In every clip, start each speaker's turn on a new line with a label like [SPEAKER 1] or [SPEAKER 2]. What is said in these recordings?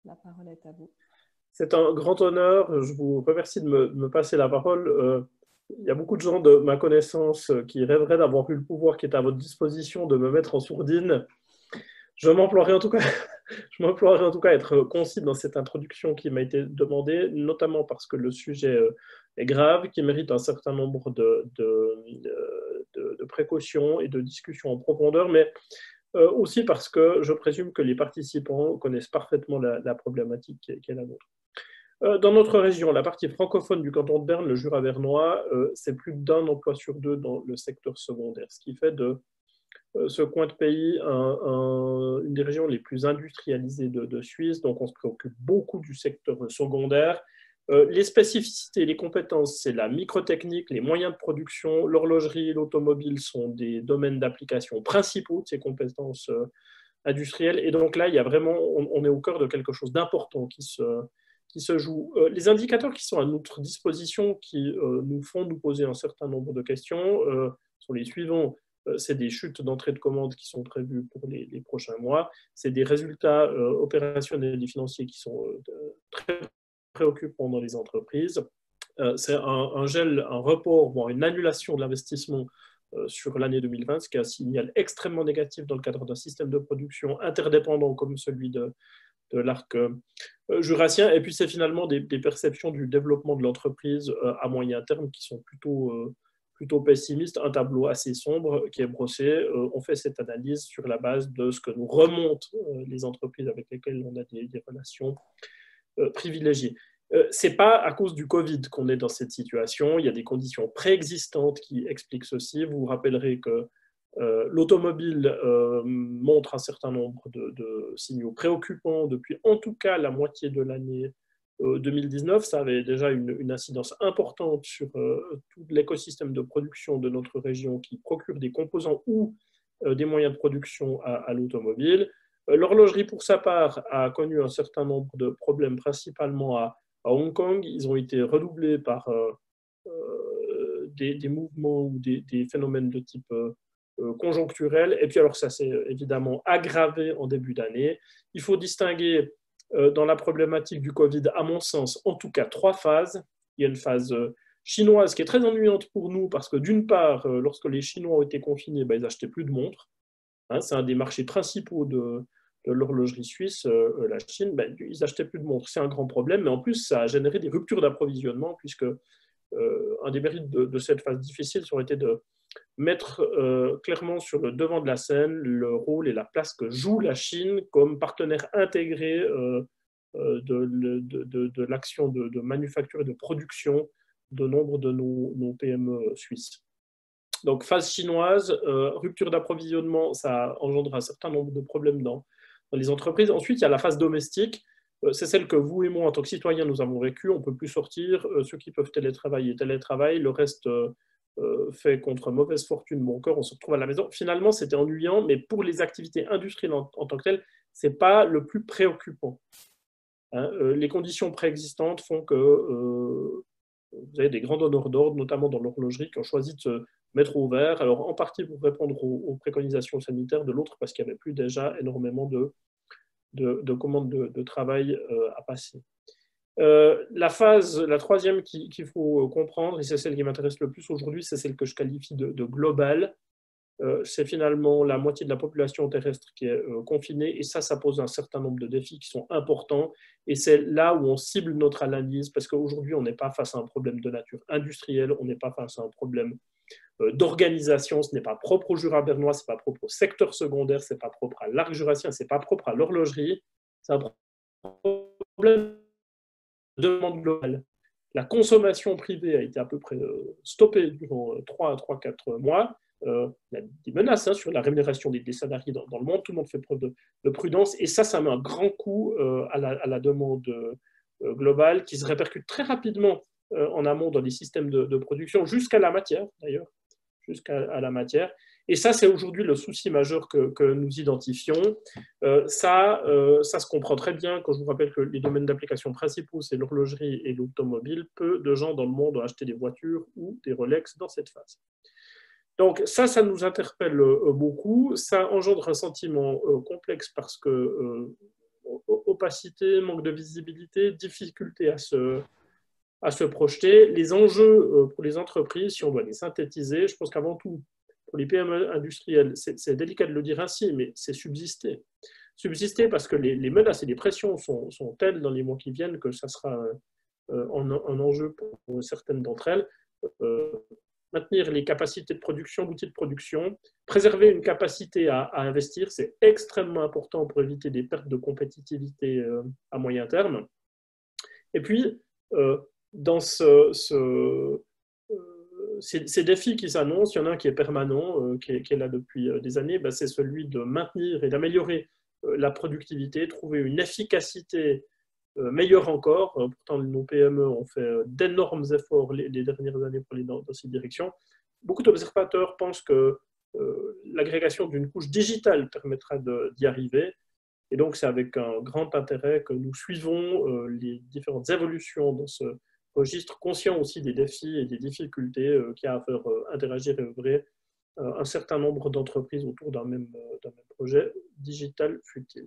[SPEAKER 1] La parole est à vous.
[SPEAKER 2] C'est un grand honneur. Je vous remercie de me passer la parole. Il y a beaucoup de gens de ma connaissance qui rêveraient d'avoir eu le pouvoir qui est à votre disposition de me mettre en sourdine. Je m'emploierai en tout cas, je m'emploierai en tout cas à être concis dans cette introduction qui m'a été demandée, notamment parce que le sujet est grave, qui mérite un certain nombre de précautions et de discussions en profondeur, mais aussi parce que je présume que les participants connaissent parfaitement la problématique qui est la nôtre. Dans notre région, la partie francophone du canton de Berne, le Jura bernois, c'est plus d'un emploi sur deux dans le secteur secondaire, ce qui fait de ce coin de pays une des régions les plus industrialisées de Suisse. Donc on se préoccupe beaucoup du secteur secondaire. Les spécificités, les compétences, c'est la microtechnique, les moyens de production, l'horlogerie, l'automobile sont des domaines d'application principaux de ces compétences industrielles. Et donc là, il y a vraiment, on est au cœur de quelque chose d'important qui se joue. Les indicateurs qui sont à notre disposition, qui nous font nous poser un certain nombre de questions, sont les suivants. C'est des chutes d'entrée de commande qui sont prévues pour les prochains mois. C'est des résultats opérationnels et financiers qui sont très préoccupants dans les entreprises. C'est un gel, un report, voire une annulation de l'investissement sur l'année 2020, ce qui est un signal extrêmement négatif dans le cadre d'un système de production interdépendant comme celui de l'arc jurassien. Et puis, c'est finalement des perceptions du développement de l'entreprise à moyen terme qui sont plutôt pessimistes. Un tableau assez sombre qui est brossé. On fait cette analyse sur la base de ce que nous remontent les entreprises avec lesquelles on a des relations privilégiées. Ce n'est pas à cause du Covid qu'on est dans cette situation. Il y a des conditions préexistantes qui expliquent ceci. Vous vous rappellerez que l'automobile montre un certain nombre de signaux préoccupants depuis en tout cas la moitié de l'année 2019. Ça avait déjà une incidence importante sur tout l'écosystème de production de notre région qui procure des composants ou des moyens de production à l'automobile. L'horlogerie, pour sa part, a connu un certain nombre de problèmes, principalement à Hong Kong. Ils ont été redoublés par des mouvements ou des phénomènes de type conjoncturel. Et puis alors ça s'est évidemment aggravé en début d'année. Il faut distinguer dans la problématique du Covid, à mon sens, en tout cas trois phases. Il y a une phase chinoise qui est très ennuyante pour nous parce que d'une part, lorsque les Chinois ont été confinés, ben, ils n'achetaient plus de montres. Hein, c'est un des marchés principaux de l'horlogerie suisse, la Chine. Ben, ils n'achetaient plus de montres. C'est un grand problème, mais en plus, ça a généré des ruptures d'approvisionnement puisque un des mérites de cette phase difficile, ça aurait été de mettre clairement sur le devant de la scène le rôle et la place que joue la Chine comme partenaire intégré de l'action de manufacture et de production de nombre de nos PME suisses. Donc, phase chinoise, rupture d'approvisionnement, ça engendre un certain nombre de problèmes dans les entreprises. Ensuite, il y a la phase domestique. C'est celle que vous et moi, en tant que citoyens, nous avons vécue. On ne peut plus sortir. Ceux qui peuvent télétravailler, télétravaillent. Le reste fait contre mauvaise fortune, bon cœur, on se retrouve à la maison. Finalement, c'était ennuyant, mais pour les activités industrielles en tant que telles, ce n'est pas le plus préoccupant. Hein, les conditions préexistantes font que vous avez des grands donneurs d'ordre, notamment dans l'horlogerie, qui ont choisi de se mettre au vert. Alors, en partie pour répondre aux préconisations sanitaires, de l'autre parce qu'il n'y avait plus déjà énormément de commandes de travail à passer. La troisième qu'il faut comprendre, et c'est celle qui m'intéresse le plus aujourd'hui, c'est celle que je qualifie de globale. C'est finalement la moitié de la population terrestre qui est confinée, et ça pose un certain nombre de défis qui sont importants, et c'est là où on cible notre analyse, parce qu'aujourd'hui, on n'est pas face à un problème de nature industrielle, on n'est pas face à un problème d'organisation, ce n'est pas propre au Jura bernois, ce n'est pas propre au secteur secondaire, ce n'est pas propre à l'arc jurassien, ce n'est pas propre à l'horlogerie, c'est un problème de demande globale. La consommation privée a été à peu près stoppée durant 3-4 mois. Il y a des menaces sur la rémunération des salariés dans le monde. Tout le monde fait preuve de prudence. Et ça met un grand coup à la demande globale qui se répercute très rapidement en amont dans les systèmes de production, jusqu'à la matière d'ailleurs. Jusqu'à la matière. Et ça, c'est aujourd'hui le souci majeur que nous identifions. Ça se comprend très bien quand je vous rappelle que les domaines d'application principaux, c'est l'horlogerie et l'automobile. Peu de gens dans le monde ont acheté des voitures ou des Rolex dans cette phase. Donc ça nous interpelle beaucoup. Ça engendre un sentiment complexe parce que opacité, manque de visibilité, difficulté à se projeter. Les enjeux pour les entreprises, si on doit les synthétiser, je pense qu'avant tout, pour les PME industrielles, c'est délicat de le dire ainsi, mais c'est subsister. Subsister parce que les menaces et les pressions sont telles dans les mois qui viennent que ça sera un enjeu pour certaines d'entre elles. Maintenir les capacités de production, l'outil de production, préserver une capacité à investir, c'est extrêmement important pour éviter des pertes de compétitivité à moyen terme. Et puis, dans ces défis qui s'annoncent, il y en a un qui est permanent, qui est là depuis des années, ben, c'est celui de maintenir et d'améliorer la productivité, trouver une efficacité meilleure encore. Pourtant, nos PME ont fait d'énormes efforts les dernières années pour aller dans cette direction. Beaucoup d'observateurs pensent que l'agrégation d'une couche digitale permettra d'y arriver. Et donc, c'est avec un grand intérêt que nous suivons les différentes évolutions dans ce registre, conscient aussi des défis et des difficultés qu'il y a à faire interagir et œuvrer un certain nombre d'entreprises autour d'un même projet digital futile.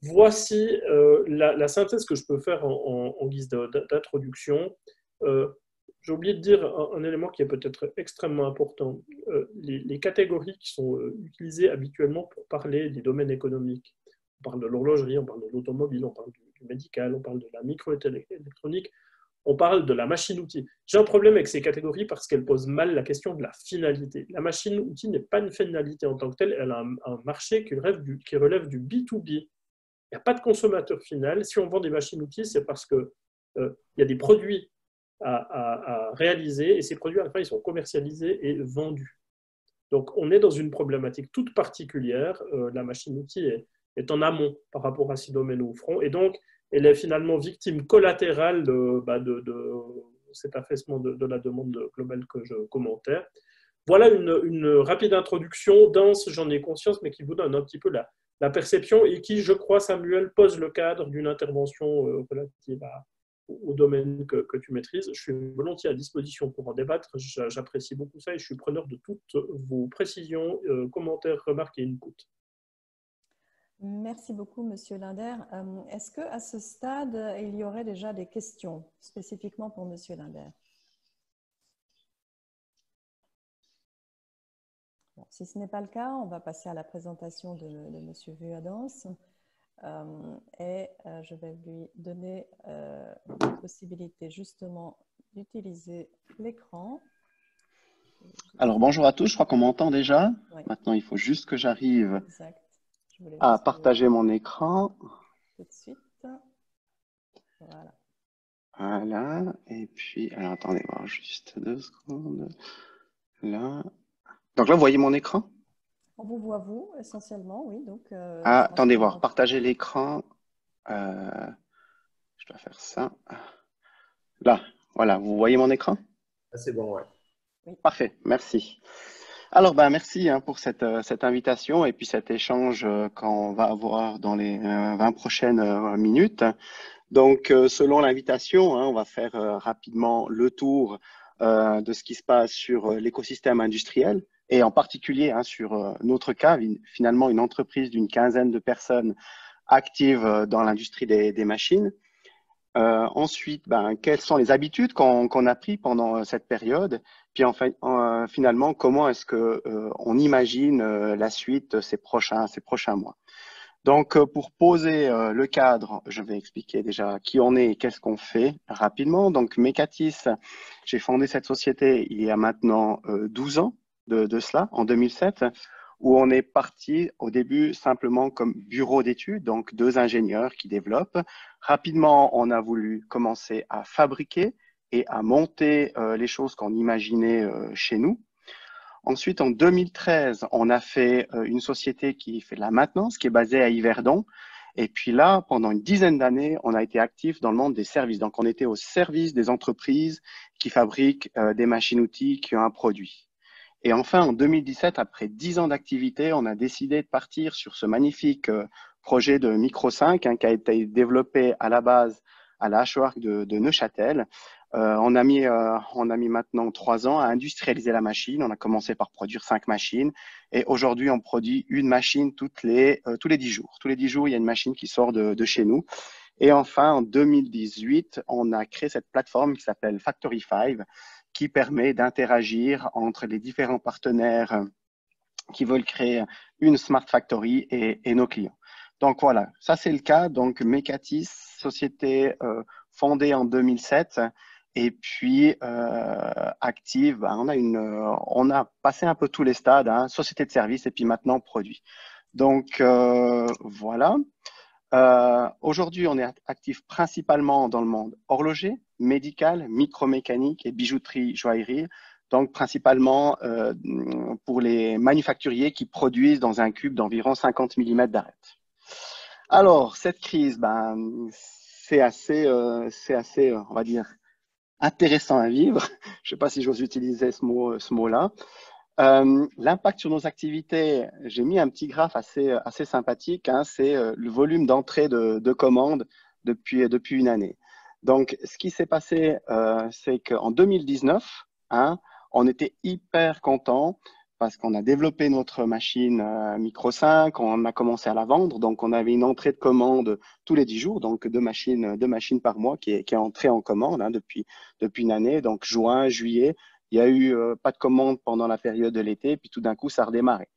[SPEAKER 2] Voici la synthèse que je peux faire en guise d'introduction. J'ai oublié de dire un élément qui est peut-être extrêmement important. Les catégories qui sont utilisées habituellement pour parler des domaines économiques. On parle de l'horlogerie, on parle de l'automobile, on parle du médical, on parle de la microélectronique, on parle de la machine-outil. J'ai un problème avec ces catégories parce qu'elles posent mal la question de la finalité. La machine-outil n'est pas une finalité en tant que telle, elle a un marché qui relève du B2B. Il n'y a pas de consommateur final. Si on vend des machines-outils, c'est parce qu'il y a des produits à réaliser et ces produits, à la fin, ils sont commercialisés et vendus. Donc, on est dans une problématique toute particulière. La machine-outil est en amont par rapport à ces domaines au front. Et donc, elle est finalement victime collatérale de cet affaissement de la demande globale que je commentais. Voilà une rapide introduction, dense, j'en ai conscience, mais qui vous donne un petit peu la perception et qui, je crois, Samuel, pose le cadre d'une intervention relative au domaine que tu maîtrises. Je suis volontiers à disposition pour en débattre. J'apprécie beaucoup ça et je suis preneur de toutes vos précisions, commentaires, remarques et inputs.
[SPEAKER 1] Merci beaucoup, Monsieur Linder. Est-ce qu'à ce stade, il y aurait déjà des questions spécifiquement pour Monsieur Linder? Bon, si ce n'est pas le cas, on va passer à la présentation de Monsieur Vuadens et je vais lui donner la possibilité justement d'utiliser l'écran.
[SPEAKER 3] Alors, bonjour à tous, je crois qu'on m'entend déjà. Oui. Maintenant, il faut juste que j'arrive à partager mon écran.
[SPEAKER 1] Tout de suite. Voilà.
[SPEAKER 3] Voilà. Et puis, alors attendez voir juste 2 secondes. Là. Donc là, vous voyez mon écran?
[SPEAKER 1] On vous voit, vous, essentiellement, oui. Donc,
[SPEAKER 3] attendez voir, partager l'écran. Je dois faire ça. Là, voilà, vous voyez mon écran?
[SPEAKER 4] Ah, c'est bon, ouais.
[SPEAKER 3] Oui. Parfait, merci. Alors, merci pour cette invitation et puis cet échange qu'on va avoir dans les 20 prochaines minutes. Donc, selon l'invitation, on va faire rapidement le tour de ce qui se passe sur l'écosystème industriel et en particulier sur notre cas, finalement une entreprise d'une quinzaine de personnes actives dans l'industrie des machines. Ensuite, quelles sont les habitudes qu'on a prises pendant cette période? Puis enfin, finalement, comment est-ce qu'on imagine la suite ces prochains mois? Donc, pour poser le cadre, je vais expliquer déjà qui on est et qu'est-ce qu'on fait rapidement. Donc, Mecatis, j'ai fondé cette société il y a maintenant 12 ans de cela, en 2007, où on est parti au début simplement comme bureau d'études, donc 2 ingénieurs qui développent. Rapidement, on a voulu commencer à fabriquer et à monter les choses qu'on imaginait chez nous. Ensuite, en 2013, on a fait une société qui fait de la maintenance, qui est basée à Yverdon. Et puis là, pendant une dizaine d'années, on a été actif dans le monde des services. Donc, on était au service des entreprises qui fabriquent des machines-outils, qui ont un produit. Et enfin, en 2017, après 10 ans d'activité, on a décidé de partir sur ce magnifique projet de Micro 5 qui a été développé à la base à la HOARC de Neuchâtel, On a mis maintenant 3 ans à industrialiser la machine. On a commencé par produire 5 machines et aujourd'hui, on produit une machine tous les 10 jours. Tous les 10 jours, il y a une machine qui sort de chez nous. Et enfin, en 2018, on a créé cette plateforme qui s'appelle Factory 5 qui permet d'interagir entre les différents partenaires qui veulent créer une Smart Factory et nos clients. Donc voilà, ça c'est le cas. Donc Mecatis, société fondée en 2007 et puis active. On a passé un peu tous les stades, hein, société de service et puis maintenant produit. Donc voilà. Aujourd'hui, on est actif principalement dans le monde horloger, médical, micromécanique et bijouterie, joaillerie. Donc, principalement pour les manufacturiers qui produisent dans un cube d'environ 50 mm d'arête. Alors, cette crise, c'est assez, on va dire, intéressant à vivre. Je ne sais pas si j'ose utiliser ce mot-là. L'impact sur nos activités, j'ai mis un petit graphe assez sympathique, hein, c'est le volume d'entrée de commandes depuis une année. Donc, ce qui s'est passé, c'est qu'en 2019, hein, on était hyper content parce qu'on a développé notre machine Micro 5, on a commencé à la vendre, donc on avait une entrée de commande tous les 10 jours, donc deux machines par mois qui est entrée en commande hein, depuis une année, donc juin, juillet. Il y a eu pas de commande pendant la période de l'été, puis tout d'un coup, ça a redémarré.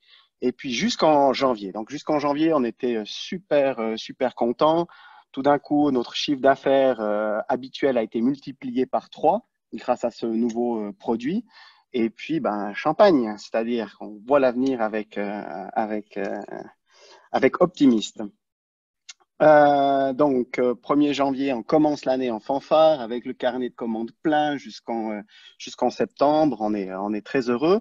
[SPEAKER 3] Et puis jusqu'en janvier. Donc jusqu'en janvier, on était super contents. Tout d'un coup, notre chiffre d'affaires habituel a été multiplié par 3 grâce à ce nouveau produit. Et puis, champagne, c'est-à-dire qu'on voit l'avenir avec optimisme. Donc, 1er janvier, on commence l'année en fanfare avec le carnet de commandes plein jusqu'en septembre. On est très heureux.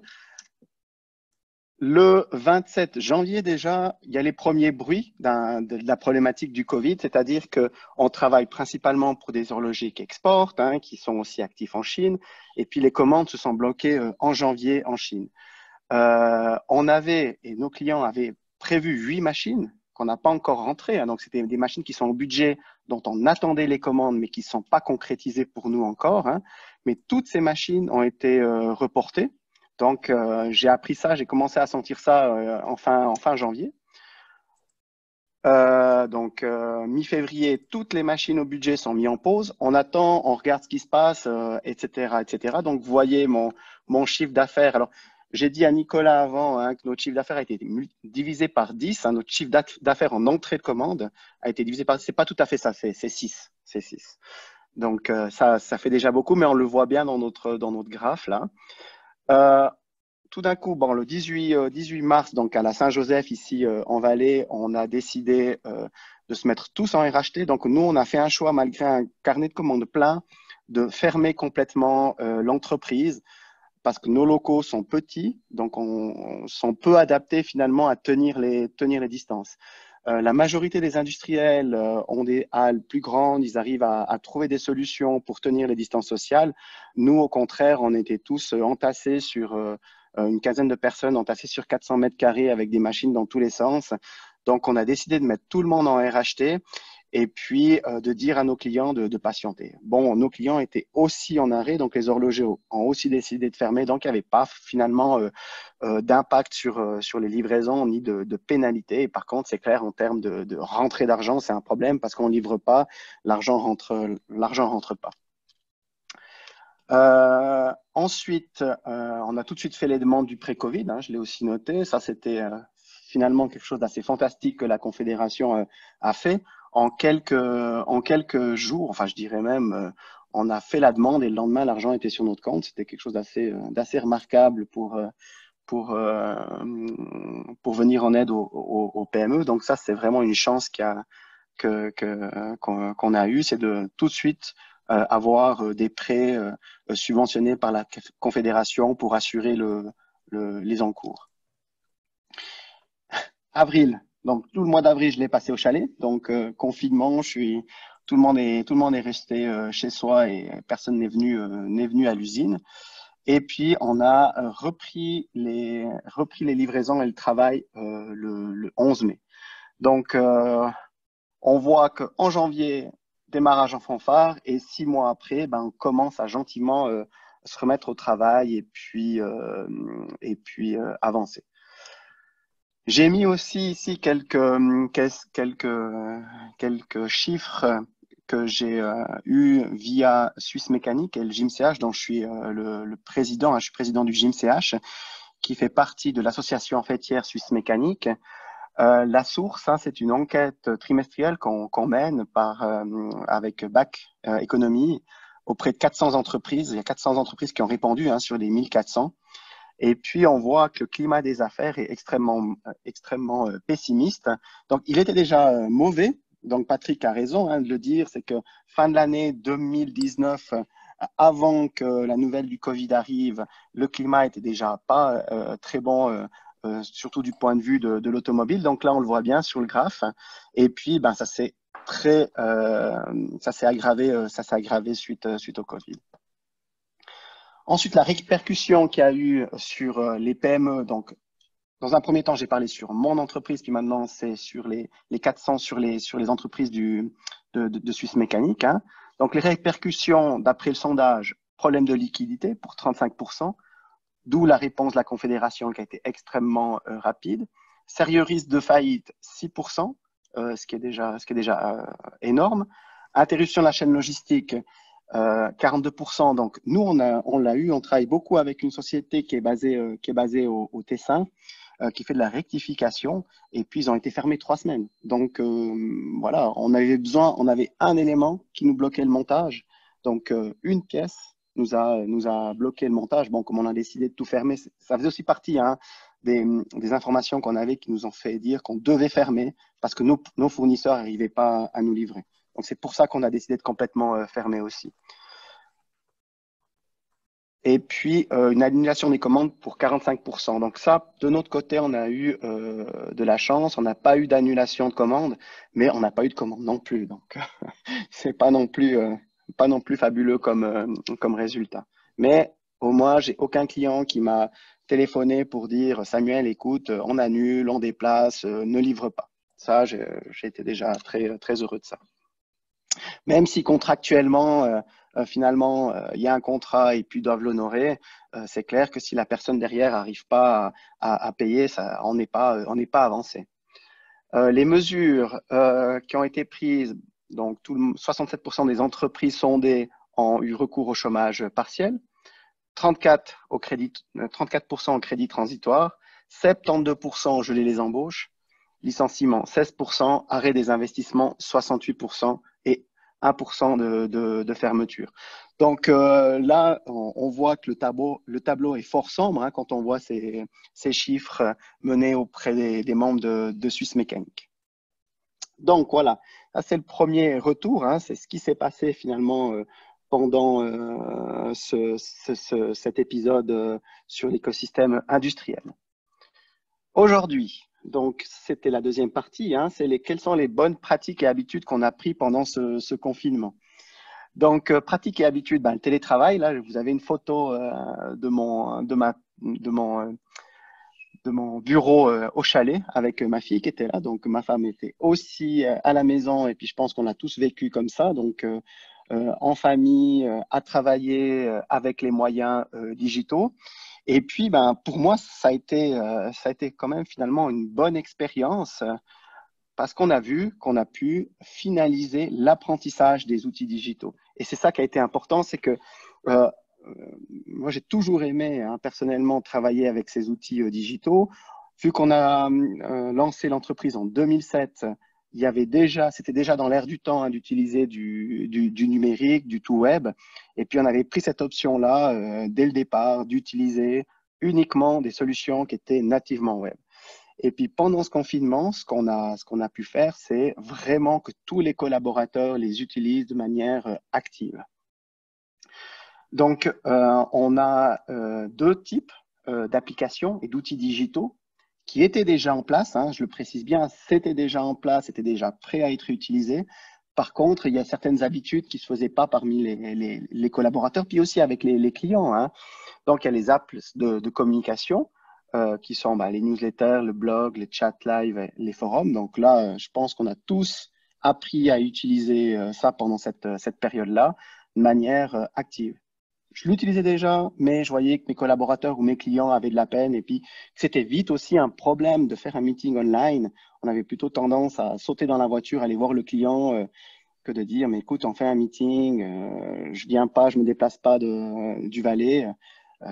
[SPEAKER 3] Le 27 janvier déjà, il y a les premiers bruits de la problématique du Covid, c'est-à-dire qu'on travaille principalement pour des horlogers qui exportent, hein, qui sont aussi actifs en Chine, et puis les commandes se sont bloquées en janvier en Chine. Et nos clients avaient prévu 8 machines qu'on n'a pas encore rentrées, hein, donc c'était des machines qui sont au budget dont on attendait les commandes, mais qui ne sont pas concrétisées pour nous encore. Hein. Mais toutes ces machines ont été reportées. Donc, j'ai appris ça, j'ai commencé à sentir ça en fin janvier. Mi-février, toutes les machines au budget sont mises en pause. On attend, on regarde ce qui se passe, etc., etc. Donc, vous voyez mon chiffre d'affaires. Alors, j'ai dit à Nicolas avant hein, que notre chiffre d'affaires a été divisé par 10. Hein, notre chiffre d'affaires en entrée de commande a été divisé par 10. C'est pas tout à fait ça, c'est 6. C'est 6. Donc, ça fait déjà beaucoup, mais on le voit bien dans notre graphe là. Tout d'un coup, le 18 mars, donc à la Saint-Joseph, ici en Valais, on a décidé de se mettre tous en RHT. Donc, nous, on a fait un choix, malgré un carnet de commandes plein, de fermer complètement l'entreprise parce que nos locaux sont petits, donc sont peu adaptés finalement à tenir les distances. La majorité des industriels ont des halles plus grandes, ils arrivent à trouver des solutions pour tenir les distances sociales. Nous, au contraire, on était tous entassés sur une quinzaine de personnes entassées sur 400 mètres carrés avec des machines dans tous les sens. Donc, on a décidé de mettre tout le monde en RHT et puis de dire à nos clients de patienter. Bon, nos clients étaient aussi en arrêt, donc les horlogers ont aussi décidé de fermer, donc il n'y avait pas finalement d'impact sur les livraisons ni de pénalité. Et par contre, c'est clair, en termes de rentrée d'argent, c'est un problème parce qu'on ne livre pas, l'argent rentre pas. Ensuite, on a tout de suite fait les demandes du pré-Covid, hein, je l'ai aussi noté. Ça, c'était finalement quelque chose d'assez fantastique que la Confédération a fait. En quelques jours, enfin je dirais même, on a fait la demande et le lendemain, l'argent était sur notre compte. C'était quelque chose d'assez remarquable pour venir en aide aux PME. Donc ça, c'est vraiment une chance qu'on a eue, c'est de tout de suite avoir des prêts subventionnés par la Confédération pour assurer les encours. Avril, donc tout le mois d'avril, je l'ai passé au chalet. Donc confinement, tout le monde est resté chez soi et personne n'est venu à l'usine. Et puis on a repris les livraisons et le travail le 11 mai. Donc on voit qu'en janvier, démarrage en fanfare et 6 mois après, on commence à gentiment se remettre au travail et puis avancer. J'ai mis aussi ici quelques chiffres que j'ai eu via Suisse Mécanique et le GymCH, dont je suis le président. Je suis président du GymCH, qui fait partie de l'association faîtière Suisse Mécanique. La source, c'est une enquête trimestrielle qu'on mène avec BAC Économie auprès de 400 entreprises. Il y a 400 entreprises qui ont répondu sur les 1400. Et puis, on voit que le climat des affaires est extrêmement pessimiste. Donc, il était déjà mauvais. Donc, Patrick a raison de le dire. C'est que fin de l'année 2019, avant que la nouvelle du Covid arrive, le climat était déjà pas très bon, surtout du point de vue de l'automobile. Donc là, on le voit bien sur le graphe. Et puis, ça s'est aggravé suite au Covid. Ensuite, la répercussion qu'il y a eu sur les PME. Donc, dans un premier temps, j'ai parlé sur mon entreprise, puis maintenant, c'est sur les 400 sur les entreprises de Suisse Mécanique. Donc, les répercussions, d'après le sondage, problème de liquidité pour 35%, d'où la réponse de la Confédération qui a été extrêmement rapide. Sérieux risque de faillite, 6%, ce qui est déjà énorme. Interruption de la chaîne logistique, 42%. Donc, nous, on travaille beaucoup avec une société qui est basée au Tessin, qui fait de la rectification, et puis ils ont été fermés 3 semaines. Donc, voilà, on avait un élément qui nous bloquait le montage. Donc, une pièce nous a bloqué le montage. Bon, comme on a décidé de tout fermer, ça faisait aussi partie des informations qu'on avait qui nous ont fait dire qu'on devait fermer parce que nos fournisseurs n'arrivaient pas à nous livrer. Donc, c'est pour ça qu'on a décidé de complètement fermer aussi. Et puis, une annulation des commandes pour 45%. Donc ça, de notre côté, on a eu de la chance. On n'a pas eu d'annulation de commandes, mais on n'a pas eu de commandes non plus. Donc, c'est pas non plus fabuleux comme résultat. Mais au moins, j'ai aucun client qui m'a téléphoné pour dire « Samuel, écoute, on annule, on déplace, ne livre pas ». Ça, j'ai été déjà très, très heureux de ça. Même si contractuellement, finalement, il y a un contrat et puis doivent l'honorer, c'est clair que si la personne derrière n'arrive pas à payer, on n'est pas avancé. Les mesures qui ont été prises, donc 67% des entreprises sondées ont eu recours au chômage partiel, 34% au crédit transitoire, 72% gelé les embauches, licenciement 16%, arrêt des investissements 68% et 1% de fermeture. Donc là, on voit que le tableau est fort sombre quand on voit ces chiffres menés auprès des membres de Suisse Mécanique. Donc voilà, ça c'est le premier retour, c'est ce qui s'est passé finalement pendant cet épisode sur l'écosystème industriel. Aujourd'hui, donc c'était la deuxième partie, c'est quelles sont les bonnes pratiques et habitudes qu'on a prises pendant ce confinement. Donc, pratiques et habitudes, le télétravail, là vous avez une photo de mon bureau au chalet avec ma fille qui était là. Donc, ma femme était aussi à la maison et puis je pense qu'on a tous vécu comme ça. Donc, en famille, à travailler avec les moyens digitaux. Et puis, pour moi, ça a été quand même finalement une bonne expérience parce qu'on a vu qu'on a pu finaliser l'apprentissage des outils digitaux. Et c'est ça qui a été important, c'est que moi, j'ai toujours aimé personnellement travailler avec ces outils digitaux. Vu qu'on a lancé l'entreprise en 2007, c'était déjà dans l'air du temps d'utiliser du numérique, du tout web. Et puis, on avait pris cette option-là dès le départ d'utiliser uniquement des solutions qui étaient nativement web. Et puis, pendant ce confinement, ce qu'on a pu faire, c'est vraiment que tous les collaborateurs les utilisent de manière active. Donc, on a 2 types d'applications et d'outils digitaux qui étaient déjà en place. Je le précise bien, c'était déjà en place, c'était déjà prêt à être utilisé. Par contre, il y a certaines habitudes qui ne se faisaient pas parmi les collaborateurs, puis aussi avec les clients. Donc, il y a les apps de communication qui sont les newsletters, le blog, les chats live, les forums. Donc là, je pense qu'on a tous appris à utiliser ça pendant cette période-là de manière active. Je l'utilisais déjà, mais je voyais que mes collaborateurs ou mes clients avaient de la peine et puis que c'était vite aussi un problème de faire un meeting online. On avait plutôt tendance à sauter dans la voiture, aller voir le client que de dire, mais écoute, on fait un meeting, je viens pas, je me déplace pas du Valais.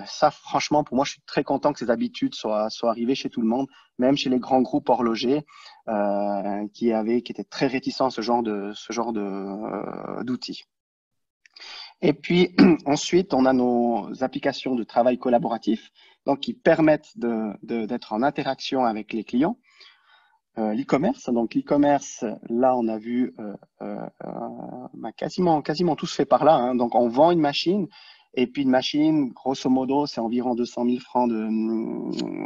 [SPEAKER 3] Ça, franchement, pour moi, je suis très content que ces habitudes soient arrivées chez tout le monde, même chez les grands groupes horlogers qui étaient très réticents à ce genre d'outils. Et puis ensuite, on a nos applications de travail collaboratif, donc qui permettent d'être en interaction avec les clients. L'e-commerce, donc l'e-commerce, là, on a vu quasiment tout se fait par là. Hein. Donc, on vend une machine. Et puis, une machine, grosso modo, c'est environ 200 000 francs de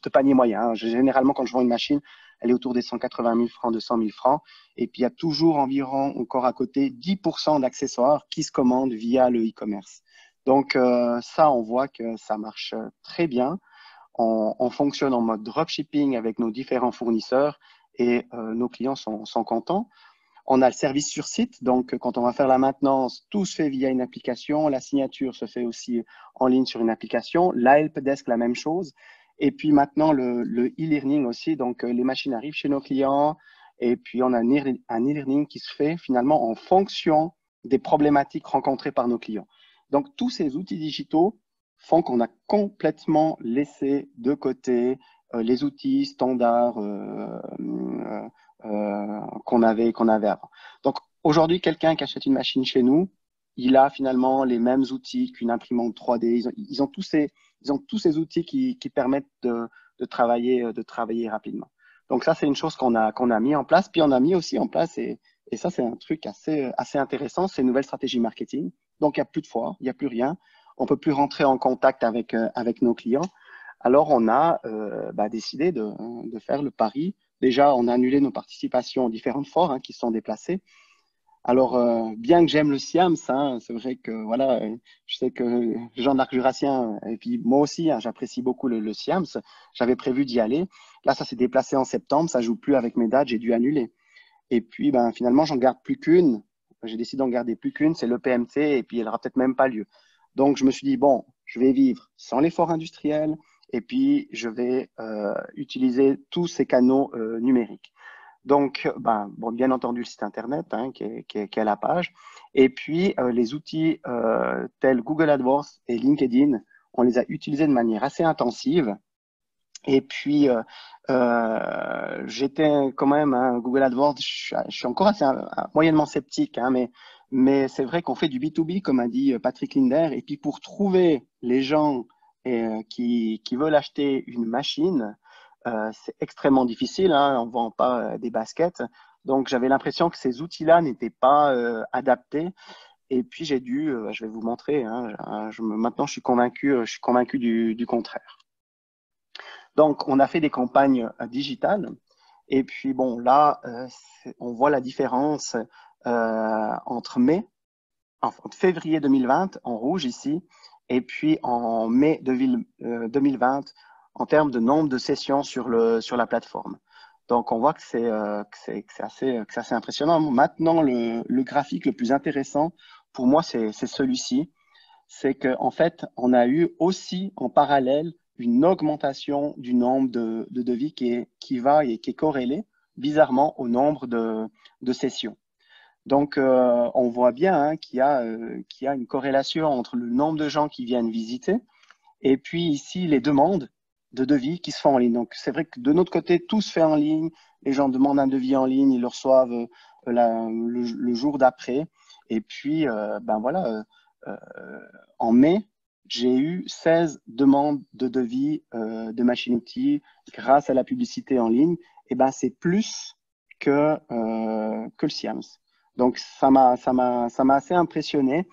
[SPEAKER 3] panier moyen. Hein. Généralement, quand je vends une machine, elle est autour des 180 000 francs, 200 000 francs. Et puis, il y a toujours environ, encore à côté, 10% d'accessoires qui se commandent via le e-commerce. Donc, ça, on voit que ça marche très bien. On fonctionne en mode dropshipping avec nos différents fournisseurs et nos clients sont contents. On a le service sur site, donc quand on va faire la maintenance, tout se fait via une application. La signature se fait aussi en ligne sur une application. La helpdesk, la même chose. Et puis maintenant, le e-learning aussi. Donc les machines arrivent chez nos clients et puis on a un e-learning qui se fait finalement en fonction des problématiques rencontrées par nos clients. Donc tous ces outils digitaux font qu'on a complètement laissé de côté les outils standards qu'on avait avant. Donc aujourd'hui, quelqu'un qui achète une machine chez nous, il a finalement les mêmes outils qu'une imprimante 3D. Ils ont tous ces outils qui permettent de travailler rapidement. Donc ça, c'est une chose qu'on a mis en place. Puis on a mis aussi en place, et ça, c'est un truc assez intéressant, c'est une nouvelle stratégie marketing. Donc il n'y a plus de foire, il n'y a plus rien. On ne peut plus rentrer en contact avec nos clients. Alors, on a décidé de faire le pari. Déjà, on a annulé nos participations aux différentes foires qui se sont déplacées. Alors, bien que j'aime le SIAMS, c'est vrai que voilà, je sais que Jean de l'Arc Jurassien, et puis moi aussi, j'apprécie beaucoup le SIAMS. J'avais prévu d'y aller. Là, ça s'est déplacé en septembre, ça ne joue plus avec mes dates, j'ai dû annuler. Et puis, finalement, j'en garde plus qu'une. J'ai décidé d'en garder plus qu'une, c'est l'EPMT, et puis elle n'aura peut-être même pas lieu. Donc, je me suis dit, bon, je vais vivre sans l'effort industriel et puis je vais utiliser tous ces canaux numériques. Donc, bien entendu, le site Internet qui est à la page. Et puis, les outils tels Google AdWords et LinkedIn, on les a utilisés de manière assez intensive. Et puis, j'étais quand même, Google AdWords, je suis encore assez moyennement sceptique, mais c'est vrai qu'on fait du B2B, comme a dit Patrick Linder. Et puis, pour trouver les gens qui veulent acheter une machine, c'est extrêmement difficile. On ne vend pas des baskets. Donc, j'avais l'impression que ces outils-là n'étaient pas adaptés. Et puis, j'ai dû, je vais vous montrer, maintenant, je suis convaincu du contraire. Donc, on a fait des campagnes digitales. Et puis, bon, là, on voit la différence entre février 2020, en rouge ici, et puis en mai 2020, en termes de nombre de sessions sur la plateforme. Donc, on voit que c'est assez impressionnant. Maintenant, le graphique le plus intéressant, pour moi, c'est celui-ci. C'est qu'en fait, on a eu aussi en parallèle une augmentation du nombre de devis qui est corrélé bizarrement au nombre de sessions. Donc, on voit bien qu'il y a une corrélation entre le nombre de gens qui viennent visiter et puis ici les demandes de devis qui se font en ligne. Donc, c'est vrai que de notre côté, tout se fait en ligne. Les gens demandent un devis en ligne, ils le reçoivent le jour d'après. Et puis, en mai, j'ai eu 16 demandes de devis de machines-outils grâce à la publicité en ligne. Et c'est plus que le SIAMS. Donc, ça m'a assez impressionné.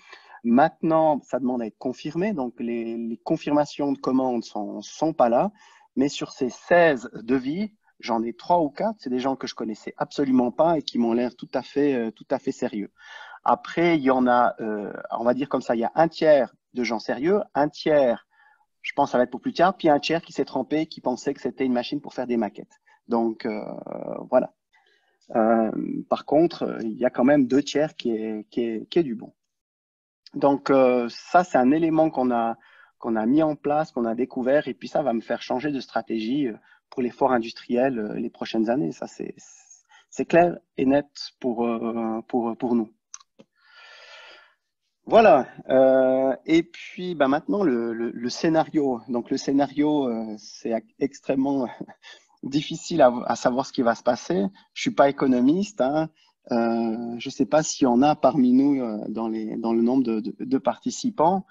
[SPEAKER 3] Maintenant, ça demande à être confirmé. Donc, les confirmations de commandes sont pas là. Mais sur ces 16 devis, j'en ai 3 ou 4. C'est des gens que je connaissais absolument pas et qui m'ont l'air tout à fait sérieux. Après, il y en a, on va dire comme ça, il y a un tiers de gens sérieux, un tiers, je pense, ça va être pour plus tard, puis un tiers qui s'est trompé, qui pensait que c'était une machine pour faire des maquettes. Donc, voilà. Par contre, il y a quand même 2/3 qui est du bon. Donc, ça, c'est un élément qu'on a mis en place, qu'on a découvert, et puis ça va me faire changer de stratégie pour les foires industrielles les prochaines années. Ça, c'est clair et net pour nous. Voilà. Et puis, maintenant, le scénario. Donc, le scénario, c'est extrêmement difficile à savoir ce qui va se passer. Je suis pas économiste, hein. Je sais pas s'il y en a parmi nous dans le nombre de participants.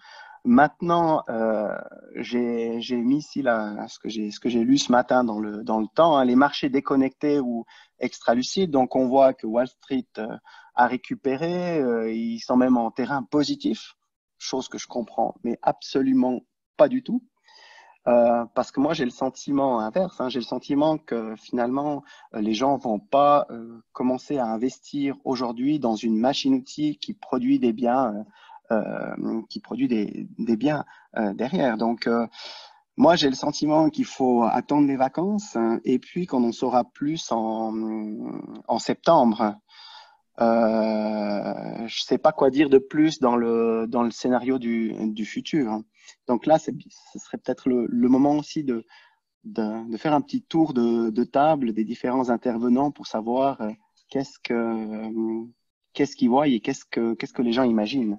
[SPEAKER 3] Maintenant, j'ai mis ici là, ce que j'ai lu ce matin dans le temps, hein, les marchés déconnectés ou extra-lucides. Donc, on voit que Wall Street a récupéré, ils sont même en terrain positif, chose que je comprends, mais absolument pas du tout. Parce que moi, j'ai le sentiment inverse, hein, j'ai le sentiment que finalement, les gens vont pas commencer à investir aujourd'hui dans une machine-outil qui produit des biens, derrière. Donc, moi, j'ai le sentiment qu'il faut attendre les vacances, hein, et puis quand on saura plus en septembre. Je sais pas quoi dire de plus dans le scénario du futur, hein. Donc là, ce serait peut-être le moment aussi de faire un petit tour de table des différents intervenants pour savoir qu'est-ce qu'ils voient et qu'est-ce que les gens imaginent.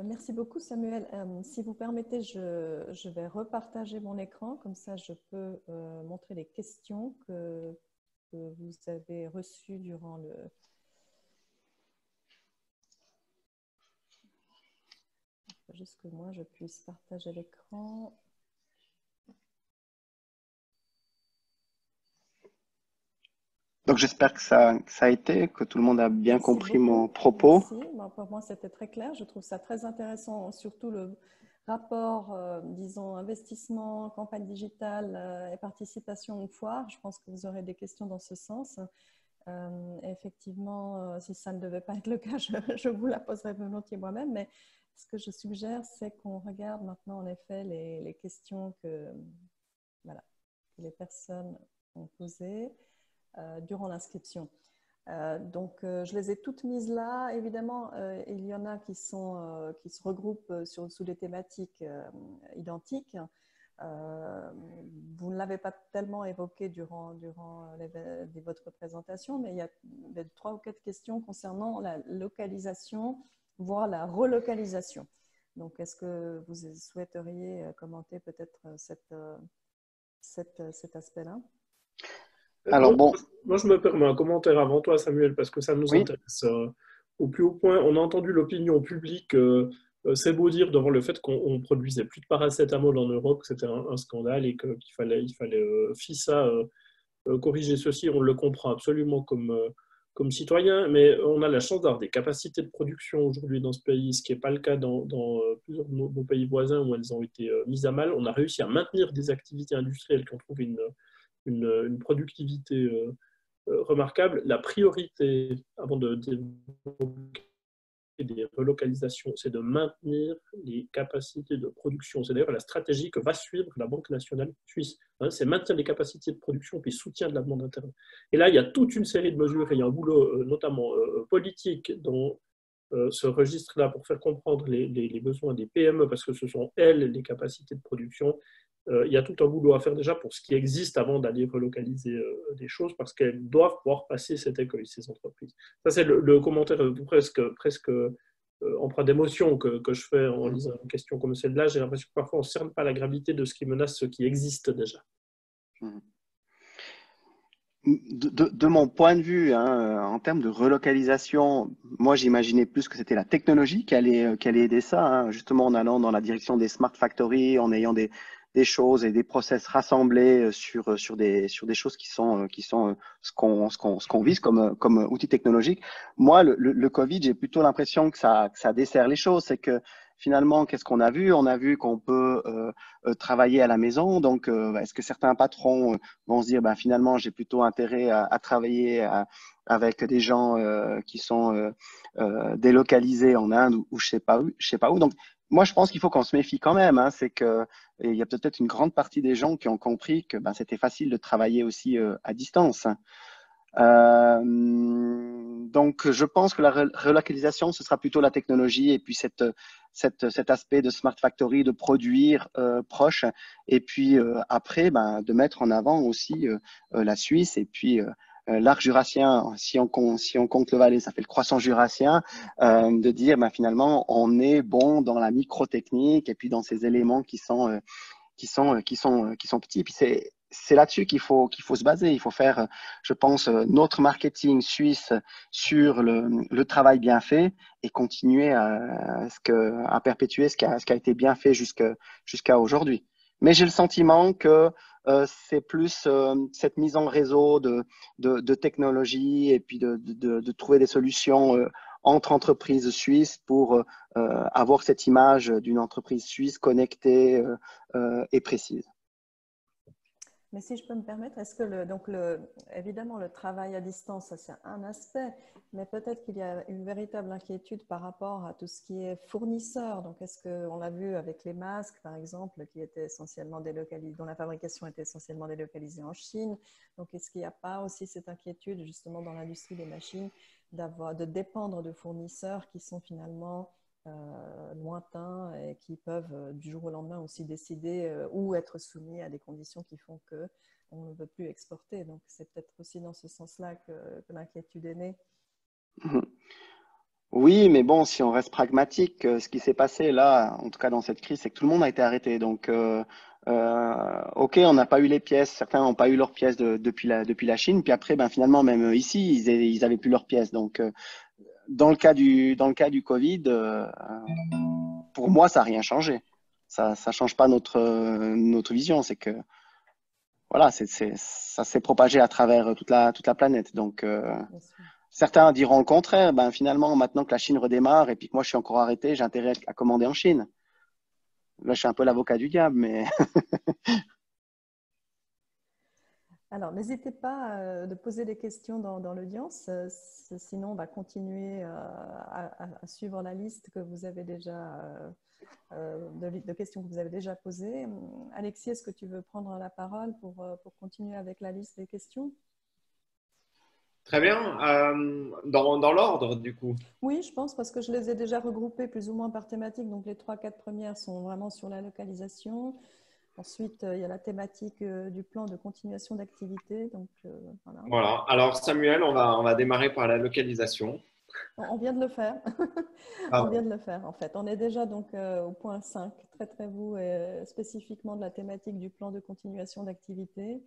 [SPEAKER 1] Merci beaucoup, Samuel. Si vous permettez, je vais repartager mon écran, comme ça je peux montrer les questions que vous avez reçues durant le... Juste que moi, je puisse partager l'écran.
[SPEAKER 3] Donc, j'espère que ça a été, que tout le monde a bien compris mon propos.
[SPEAKER 1] Merci. Pour moi, c'était très clair. Je trouve ça très intéressant, surtout le rapport, disons, investissement, campagne digitale et participation aux foires. Je pense que vous aurez des questions dans ce sens. Effectivement, si ça ne devait pas être le cas, je vous la poserai volontiers moi-même. Mais ce que je suggère, c'est qu'on regarde maintenant, en effet, les questions que les personnes ont posées durant l'inscription. Donc, je les ai toutes mises là. Évidemment, il y en a qui se regroupent sous des thématiques identiques. Vous ne l'avez pas tellement évoqué durant votre présentation, mais il y a 3 ou 4 questions concernant la localisation, voire la relocalisation. Donc, est-ce que vous souhaiteriez commenter peut-être cet aspect-là?
[SPEAKER 3] Alors bon,
[SPEAKER 2] moi, je me permets un commentaire avant toi, Samuel, parce que ça nous intéresse au plus haut point. On a entendu l'opinion publique. C'est beau dire devant le fait qu'on produisait plus de paracétamol en Europe, que c'était un scandale et qu'il fallait FISA corriger ceci. On le comprend absolument comme citoyen, mais on a la chance d'avoir des capacités de production aujourd'hui dans ce pays, ce qui n'est pas le cas dans plusieurs de nos pays voisins où elles ont été mises à mal. On a réussi à maintenir des activités industrielles qui ont trouvé une productivité remarquable. La priorité, avant de développer des relocalisations, c'est de maintenir les capacités de production. C'est d'ailleurs la stratégie que va suivre la Banque nationale suisse. C'est maintenir les capacités de production puis soutien de la demande interne. Et là, il y a toute une série de mesures et il y a un boulot notamment politique dans ce registre-là pour faire comprendre les besoins des PME parce que ce sont elles les capacités de production. Il y a tout un boulot à faire déjà pour ce qui existe avant d'aller relocaliser des choses parce qu'elles doivent pouvoir passer cet écueil, ces entreprises. Ça, c'est le commentaire presque empreint d'émotion que je fais en lisant une question comme celle-là. J'ai l'impression que parfois on ne cerne pas la gravité de ce qui menace ce qui existe déjà.
[SPEAKER 3] De mon point de vue, hein, en termes de relocalisation, moi j'imaginais plus que c'était la technologie qui allait aider ça, hein, justement en allant dans la direction des smart factories, en ayant des choses et des process rassemblés sur des choses qui sont ce qu'on vise comme outil technologique. Moi, le Covid, j'ai plutôt l'impression que ça dessert les choses. C'est que finalement, qu'est-ce qu'on a vu? On a vu qu'on peut travailler à la maison. Donc, est-ce que certains patrons vont se dire, finalement, j'ai plutôt intérêt à travailler avec des gens qui sont délocalisés en Inde ou je sais pas où. Donc, moi, je pense qu'il faut qu'on se méfie quand même. Hein. C'est que il y a peut-être une grande partie des gens qui ont compris que ben, c'était facile de travailler aussi à distance. Donc, je pense que la relocalisation, ce sera plutôt la technologie et puis cet aspect de Smart Factory, de produire proche. Et puis après, ben, de mettre en avant aussi la Suisse et puis l'arc jurassien. Si on compte le Valais, ça fait le croissant jurassien. De dire, ben, finalement, on est bon dans la microtechnique et puis dans ces éléments qui sont petits. Puis c'est là-dessus qu'il faut se baser. Il faut faire, je pense, notre marketing suisse sur le travail bien fait et continuer à perpétuer ce qui a été bien fait jusqu'à aujourd'hui. Mais j'ai le sentiment que c'est plus cette mise en réseau de technologies et puis de trouver des solutions entre entreprises suisses pour avoir cette image d'une entreprise suisse connectée et précise.
[SPEAKER 1] Mais si je peux me permettre, est-ce que évidemment le travail à distance, ça c'est un aspect, mais peut-être qu'il y a une véritable inquiétude par rapport à tout ce qui est fournisseur. Donc est-ce qu'on l'a vu avec les masques, par exemple, qui étaient essentiellement délocalisés, dont la fabrication était essentiellement délocalisée en Chine. Donc est-ce qu'il n'y a pas aussi cette inquiétude justement dans l'industrie des machines de dépendre de fournisseurs qui sont finalement lointains et qui peuvent du jour au lendemain aussi décider ou être soumis à des conditions qui font qu'on ne veut plus exporter. Donc c'est peut-être aussi dans ce sens-là que l'inquiétude est née.
[SPEAKER 3] Oui, mais bon, si on reste pragmatique, ce qui s'est passé là, en tout cas dans cette crise, c'est que tout le monde a été arrêté. Donc, ok, on n'a pas eu les pièces, certains n'ont pas eu leurs pièces depuis la Chine, puis après, ben, finalement, même ici, ils avaient plus leurs pièces. Donc, dans le cas du Covid, pour moi, ça n'a rien changé. Ça change pas notre vision. C'est que voilà, ça s'est propagé à travers toute la planète. Donc, certains diront le contraire. Ben, finalement, maintenant que la Chine redémarre et puis que moi, je suis encore arrêté, j'ai intérêt à commander en Chine. Là, je suis un peu l'avocat du diable, mais…
[SPEAKER 1] Alors, n'hésitez pas de poser des questions dans l'audience. Sinon, on va continuer à suivre la liste que vous avez déjà, de questions que vous avez déjà posées. Alexis, est-ce que tu veux prendre la parole pour continuer avec la liste des questions?
[SPEAKER 4] Très bien. Dans l'ordre, du coup.
[SPEAKER 1] Oui, je pense, parce que je les ai déjà regroupées plus ou moins par thématique. Donc, les 3-4 premières sont vraiment sur la localisation. Ensuite, il y a la thématique du plan de continuation d'activité. Donc, voilà.
[SPEAKER 4] Voilà. Alors, Samuel, on va démarrer par la localisation.
[SPEAKER 1] On vient de le faire. On vient de le faire, en fait. On est déjà donc au point 5. Traiterez-vous spécifiquement de la thématique du plan de continuation d'activité?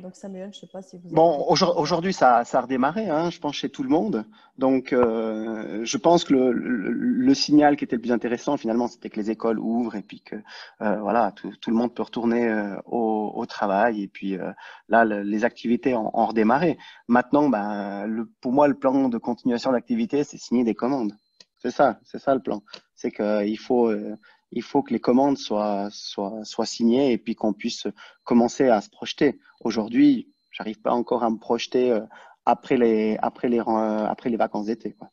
[SPEAKER 1] Donc, Samuel, je ne sais pas si vous…
[SPEAKER 3] Bon, aujourd'hui, ça a redémarré, hein, je pense, chez tout le monde. Donc, je pense que le signal qui était le plus intéressant, finalement, c'était que les écoles ouvrent et puis que voilà, tout le monde peut retourner au travail. Et puis là, les activités ont redémarré. Maintenant, ben, pour moi, le plan de continuation d'activité, c'est signer des commandes. C'est ça le plan. C'est qu'il faut que les commandes soient signées et puis qu'on puisse commencer à se projeter. Aujourd'hui, j'arrive pas encore à me projeter après les vacances d'été, quoi.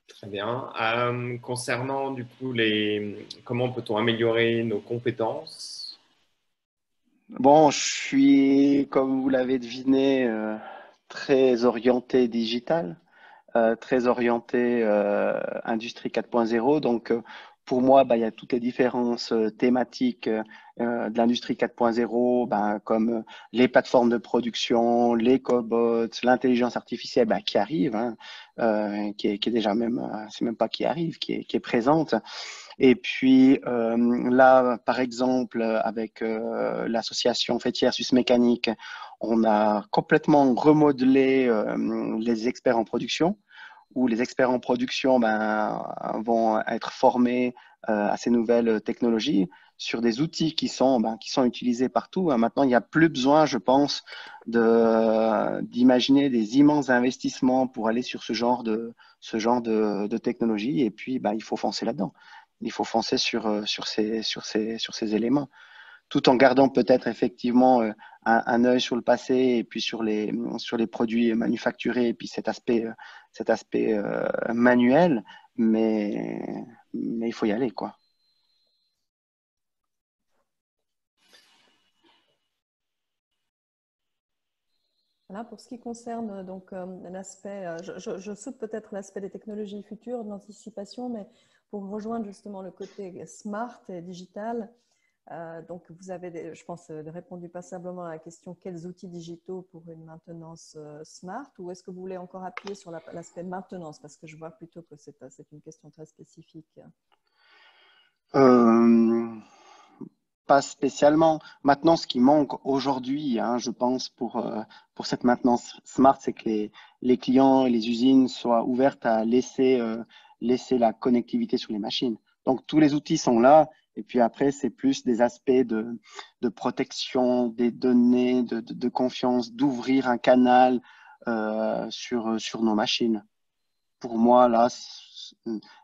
[SPEAKER 4] Très bien. Concernant du coup comment peut-on améliorer nos compétences?
[SPEAKER 3] Bon, je suis, comme vous l'avez deviné, très orienté digital, très orienté industrie 4.0. Donc, pour moi, il y a toutes les différences thématiques de l'industrie 4.0, comme les plateformes de production, les cobots, l'intelligence artificielle qui arrive, hein, qui est déjà même, c'est même pas qui arrive, qui est présente. Et puis là, par exemple, avec l'association fêtière Suisse Mécanique, on a complètement remodelé les experts en production, où les experts en production vont être formés à ces nouvelles technologies sur des outils qui sont utilisés partout. Maintenant, il n'y a plus besoin, je pense, d'imaginer des immenses investissements pour aller sur ce genre de technologie. Et puis, il faut foncer là-dedans. Il faut foncer sur ces éléments. tout en gardant peut-être effectivement un œil sur le passé et puis sur les produits manufacturés et puis cet aspect manuel, mais il faut y aller, quoi.
[SPEAKER 1] Voilà, pour ce qui concerne donc l'aspect, je saute peut-être l'aspect des technologies futures, de l'anticipation, mais pour rejoindre justement le côté smart et digital, donc vous avez, je pense, répondu passablement à la question quels outils digitaux pour une maintenance smart, ou est-ce que vous voulez encore appuyer sur l'aspect maintenance, parce que je vois plutôt que c'est une question très spécifique.
[SPEAKER 3] Pas spécialement. Maintenant, ce qui manque aujourd'hui, hein, je pense, pour cette maintenance smart, c'est que les clients et les usines soient ouvertes à laisser la connectivité sur les machines. Donc, tous les outils sont là. Et puis après, c'est plus des aspects de protection des données, de confiance, d'ouvrir un canal sur nos machines. Pour moi, là,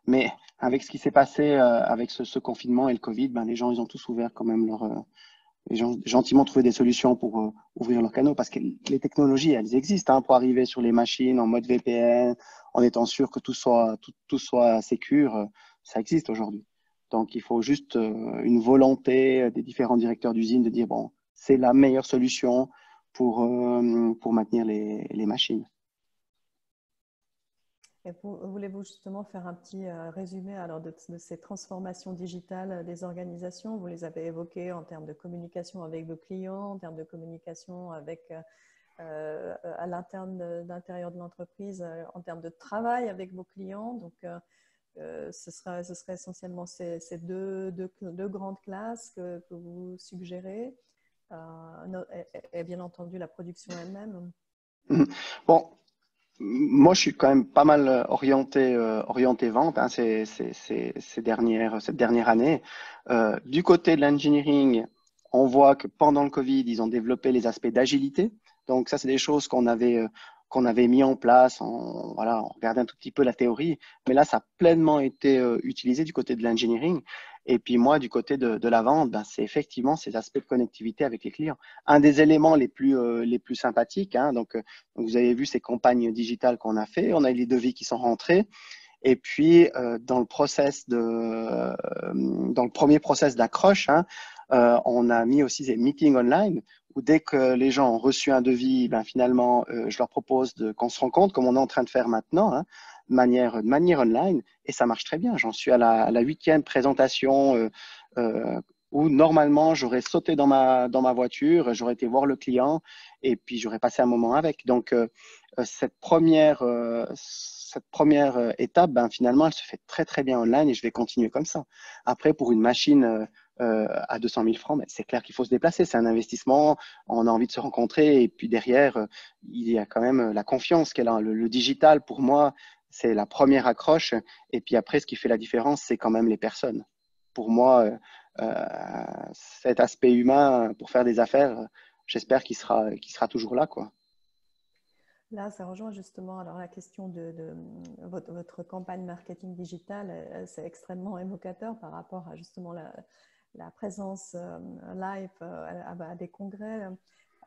[SPEAKER 3] mais avec ce qui s'est passé avec ce confinement et le Covid, ben, les gens, ils ont tous ouvert quand même ils ont gentiment trouvé des solutions pour ouvrir leurs canaux parce que les technologies, elles existent hein, pour arriver sur les machines en mode VPN, en étant sûr que tout soit sécure. Ça existe aujourd'hui. Donc, il faut juste une volonté des différents directeurs d'usine de dire, bon, c'est la meilleure solution pour maintenir les machines.
[SPEAKER 1] Et voulez-vous justement faire un petit résumé alors de ces transformations digitales des organisations? Vous les avez évoquées en termes de communication avec vos clients, en termes de communication avec, à l'intérieur de l'entreprise, en termes de travail avec vos clients. Donc, ce serait essentiellement ces deux grandes classes que vous suggérez, et bien entendu la production elle-même.
[SPEAKER 3] Bon, moi, je suis quand même pas mal orienté vente hein, cette dernière année. Du côté de l'engineering, on voit que pendant le Covid, ils ont développé les aspects d'agilité. Donc ça, c'est des choses qu'on avait mis en place. Voilà, on regardait un tout petit peu la théorie, mais là, ça a pleinement été utilisé du côté de l'engineering. Et puis moi, du côté de la vente, ben, c'est effectivement ces aspects de connectivité avec les clients. Un des éléments les plus sympathiques, hein, donc vous avez vu ces campagnes digitales qu'on a fait, on a eu les devis qui sont rentrés. Et puis, dans le premier process d'accroche, hein, on a mis aussi des meetings online où dès que les gens ont reçu un devis, ben, finalement, je leur propose qu'on se rencontre comme on est en train de faire maintenant, hein, de manière online, et ça marche très bien. J'en suis à la 8e présentation où normalement j'aurais sauté dans ma voiture, j'aurais été voir le client et puis j'aurais passé un moment avec. Donc, cette première étape, ben, finalement, elle se fait très, très bien online et je vais continuer comme ça. Après, pour une machine à 200 000 francs, ben, c'est clair qu'il faut se déplacer. C'est un investissement, on a envie de se rencontrer et puis derrière, il y a quand même la confiance qu'elle a. Le digital, pour moi, c'est la première accroche et puis après, ce qui fait la différence, c'est quand même les personnes. Pour moi, cet aspect humain pour faire des affaires, j'espère qu'il sera toujours là, quoi.
[SPEAKER 1] Là, ça rejoint justement alors, la question de votre campagne marketing digitale. C'est extrêmement évocateur par rapport à justement la présence live à des congrès.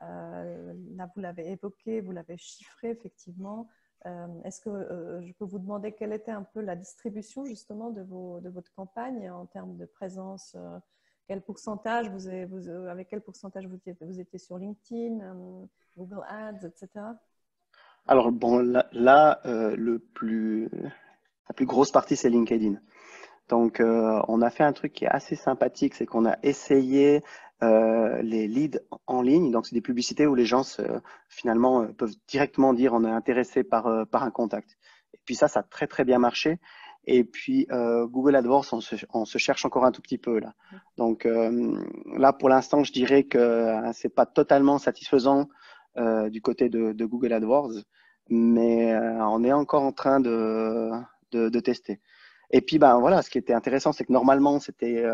[SPEAKER 1] Là, vous l'avez évoqué, vous l'avez chiffré effectivement. Est-ce que je peux vous demander quelle était un peu la distribution justement de votre campagne en termes de présence? Quel pourcentage avec quel pourcentage vous étiez sur LinkedIn, Google Ads, etc.
[SPEAKER 3] Alors bon, là la plus grosse partie, c'est LinkedIn. Donc, on a fait un truc qui est assez sympathique, c'est qu'on a essayé les leads en ligne. Donc, c'est des publicités où les gens finalement peuvent directement dire on est intéressé par un contact. Et puis ça a très très bien marché. Et puis Google AdWords, on se cherche encore un tout petit peu là. Donc là, pour l'instant, je dirais que c'est pas totalement satisfaisant du côté de Google AdWords, mais on est encore en train de tester. Et puis, ben voilà, ce qui était intéressant, c'est que normalement, c'était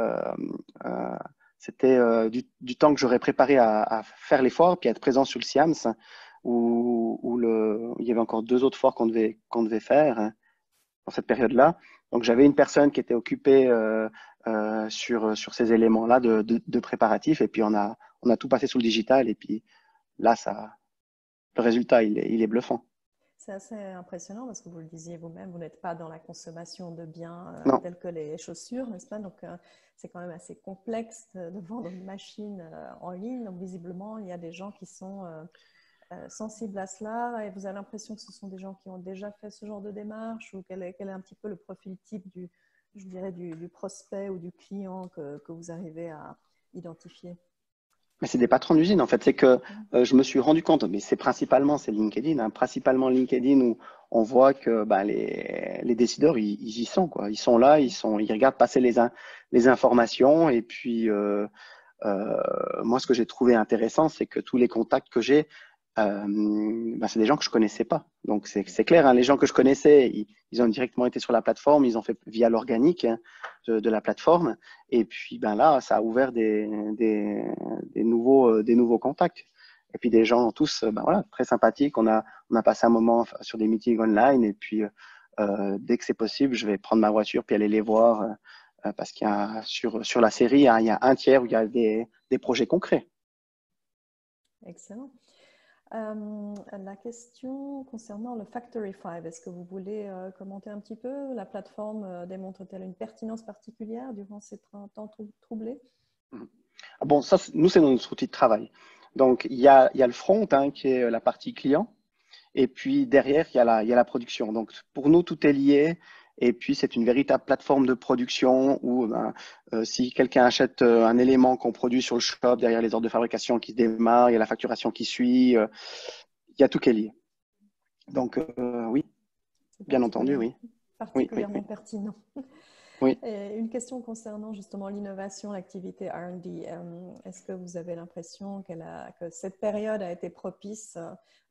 [SPEAKER 3] du temps que j'aurais préparé à faire l'effort, puis à être présent sur le SIAMS, où il y avait encore 2 autres foires qu'on devait faire dans cette période-là. Donc, j'avais une personne qui était occupée sur ces éléments-là de préparatifs. Et puis, on a tout passé sous le digital. Et puis là, le résultat, il est bluffant.
[SPEAKER 1] C'est assez impressionnant parce que vous le disiez vous-même, vous n'êtes pas dans la consommation de biens
[SPEAKER 3] Non.
[SPEAKER 1] tels que les chaussures, n'est-ce pas? Donc, c'est quand même assez complexe de vendre une machine en ligne. Donc, visiblement, il y a des gens qui sont sensibles à cela. Et vous avez l'impression que ce sont des gens qui ont déjà fait ce genre de démarche ou quel est un petit peu le profil type je dirais, du prospect ou du client que vous arrivez à identifier?
[SPEAKER 3] Mais c'est des patrons d'usine, en fait. C'est que je me suis rendu compte, mais c'est LinkedIn, hein, principalement LinkedIn où on voit que les décideurs, ils y sont, quoi. Ils sont là, ils regardent passer les informations. Et puis, moi, ce que j'ai trouvé intéressant, c'est que tous les contacts que j'ai, c'est des gens que je connaissais pas. Donc, c'est clair, hein, les gens que je connaissais, ils ont directement été sur la plateforme, ils ont fait via l'organique, hein, de la plateforme. Et puis, là, ça a ouvert des nouveaux contacts. Et puis, des gens tous, voilà, très sympathiques. On a passé un moment sur des meetings online. Et puis, dès que c'est possible, je vais prendre ma voiture puis aller les voir parce qu'il y a sur la série, hein, il y a un tiers où il y a des projets concrets.
[SPEAKER 1] Excellent. La question concernant le Factory 5, est-ce que vous voulez commenter un petit peu? La plateforme démontre-t-elle une pertinence particulière durant ces temps troublés?
[SPEAKER 3] Bon, ça, nous, c'est notre outil de travail. Donc, il y a le front, hein, qui est la partie client. Et puis, derrière, il y a la production. Donc, pour nous, tout est lié. Et puis, c'est une véritable plateforme de production où si quelqu'un achète un élément qu'on produit sur le shop, derrière les ordres de fabrication qui se démarrent, il y a la facturation qui suit, il y a tout qui est lié. Donc, oui, bien entendu, oui.
[SPEAKER 1] Particulièrement pertinent.
[SPEAKER 3] Oui.
[SPEAKER 1] Et une question concernant justement l'innovation, l'activité R&D. Est-ce que vous avez l'impression que cette période a été propice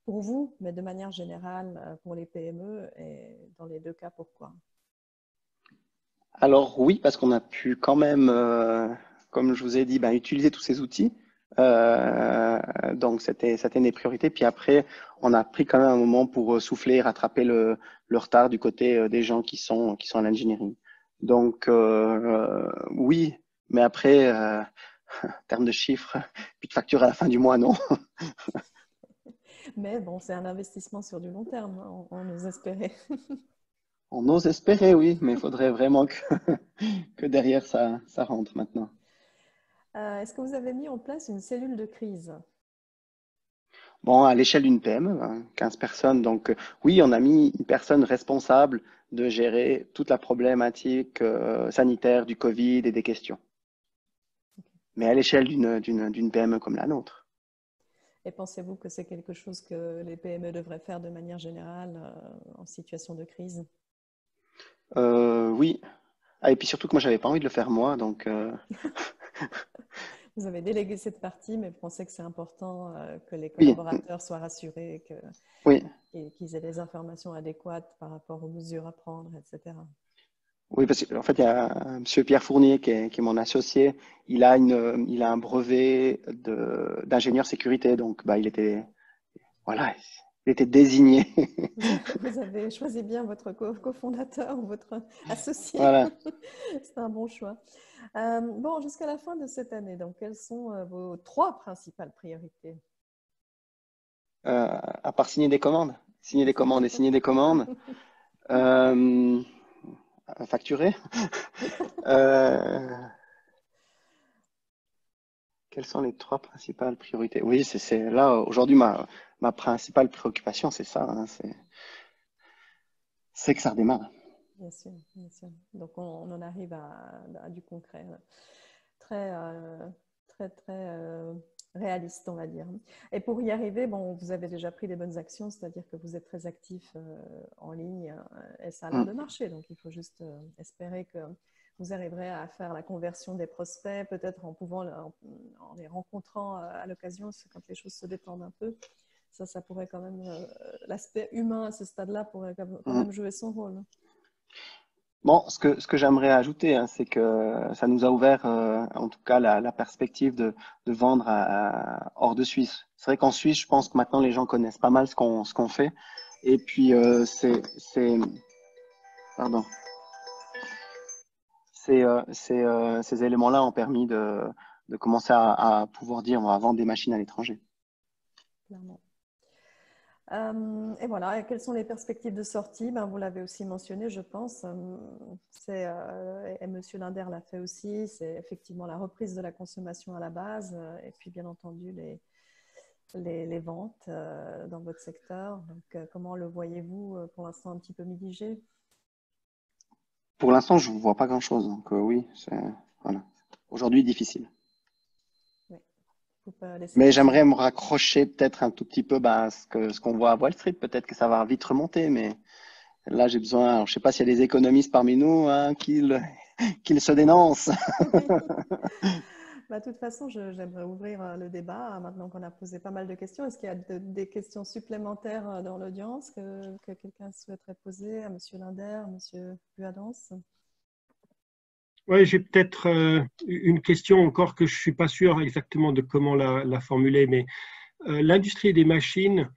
[SPEAKER 1] pour vous, mais de manière générale pour les PME, et dans les deux cas, pourquoi?
[SPEAKER 3] Alors oui, parce qu'on a pu quand même, comme je vous ai dit, utiliser tous ces outils. Donc c'était une des priorités. Puis après, on a pris quand même un moment pour souffler, rattraper le retard du côté des gens qui sont à l'engineering. Donc oui, mais après, en termes de chiffres, puis de facture à la fin du mois, non.
[SPEAKER 1] Mais bon, c'est un investissement sur du long terme, hein, on ose espérer.
[SPEAKER 3] On ose espérer, oui, mais il faudrait vraiment que derrière ça rentre maintenant.
[SPEAKER 1] Est-ce que vous avez mis en place une cellule de crise?
[SPEAKER 3] Bon, à l'échelle d'une PME, 15 personnes. Donc, oui, on a mis une personne responsable de gérer toute la problématique sanitaire du Covid et des questions. Mais à l'échelle d'une PME comme la nôtre.
[SPEAKER 1] Et pensez-vous que c'est quelque chose que les PME devraient faire de manière générale en situation de crise?
[SPEAKER 3] Oui. Ah, et puis surtout que moi, j'avais pas envie de le faire moi. Donc,
[SPEAKER 1] Vous avez délégué cette partie, mais vous pensez que c'est important que les
[SPEAKER 3] oui.
[SPEAKER 1] collaborateurs soient rassurés,
[SPEAKER 3] Oui.
[SPEAKER 1] qu'ils aient les informations adéquates par rapport aux mesures à prendre, etc.
[SPEAKER 3] Oui, parce qu'en fait, il y a M. Pierre Fournier qui est mon associé. Il a un brevet d'ingénieur sécurité. Donc, il était désigné.
[SPEAKER 1] Vous avez choisi bien votre cofondateur ou votre associé.
[SPEAKER 3] Voilà.
[SPEAKER 1] C'est un bon choix. Bon, jusqu'à la fin de cette année, donc, quelles sont vos 3 principales priorités?
[SPEAKER 3] À part signer des commandes. Signer des commandes et signer des commandes. Facturer. Quelles sont les 3 principales priorités? Oui, c'est là, aujourd'hui, ma principale préoccupation, c'est ça, hein, c'est que ça redémarre.
[SPEAKER 1] Bien sûr, bien sûr. Donc, on en arrive à du concret. Très, réaliste, on va dire. Et pour y arriver, bon, vous avez déjà pris des bonnes actions, c'est-à-dire que vous êtes très actif en ligne et ça a l'air de marcher. Donc, il faut juste espérer que vous arriverez à faire la conversion des prospects, peut-être en les rencontrant à l'occasion, quand les choses se détendent un peu. Ça pourrait quand même, l'aspect humain à ce stade-là pourrait quand même jouer son rôle.
[SPEAKER 3] Bon, ce que j'aimerais ajouter, hein, c'est que ça nous a ouvert, en tout cas, la perspective de vendre hors de Suisse. C'est vrai qu'en Suisse, je pense que maintenant les gens connaissent pas mal ce qu'on fait. Et puis ces éléments-là ont permis de commencer à pouvoir dire on va vendre des machines à l'étranger.
[SPEAKER 1] Clairement. Et voilà, et quelles sont les perspectives de sortie? Ben, vous l'avez aussi mentionné, je pense. Et M. Linder l'a fait aussi. C'est effectivement la reprise de la consommation à la base et puis bien entendu les ventes dans votre secteur. Donc, comment le voyez-vous pour l'instant un petit peu mitigé?
[SPEAKER 3] Pour l'instant, je ne vois pas grand-chose. Donc oui, voilà. Aujourd'hui, difficile. Mais j'aimerais me raccrocher peut-être un tout petit peu à ce qu'on voit à Wall Street. Peut-être que ça va vite remonter, mais là, j'ai besoin. Alors, je ne sais pas s'il y a des économistes parmi nous qu'ils se dénoncent.
[SPEAKER 1] De toute façon, j'aimerais ouvrir le débat maintenant qu'on a posé pas mal de questions. Est-ce qu'il y a des questions supplémentaires dans l'audience que quelqu'un souhaiterait poser à M. Linder, M. Vuadens?
[SPEAKER 5] Oui, j'ai peut-être une question encore que je ne suis pas sûr exactement de comment la formuler, mais l'industrie des machines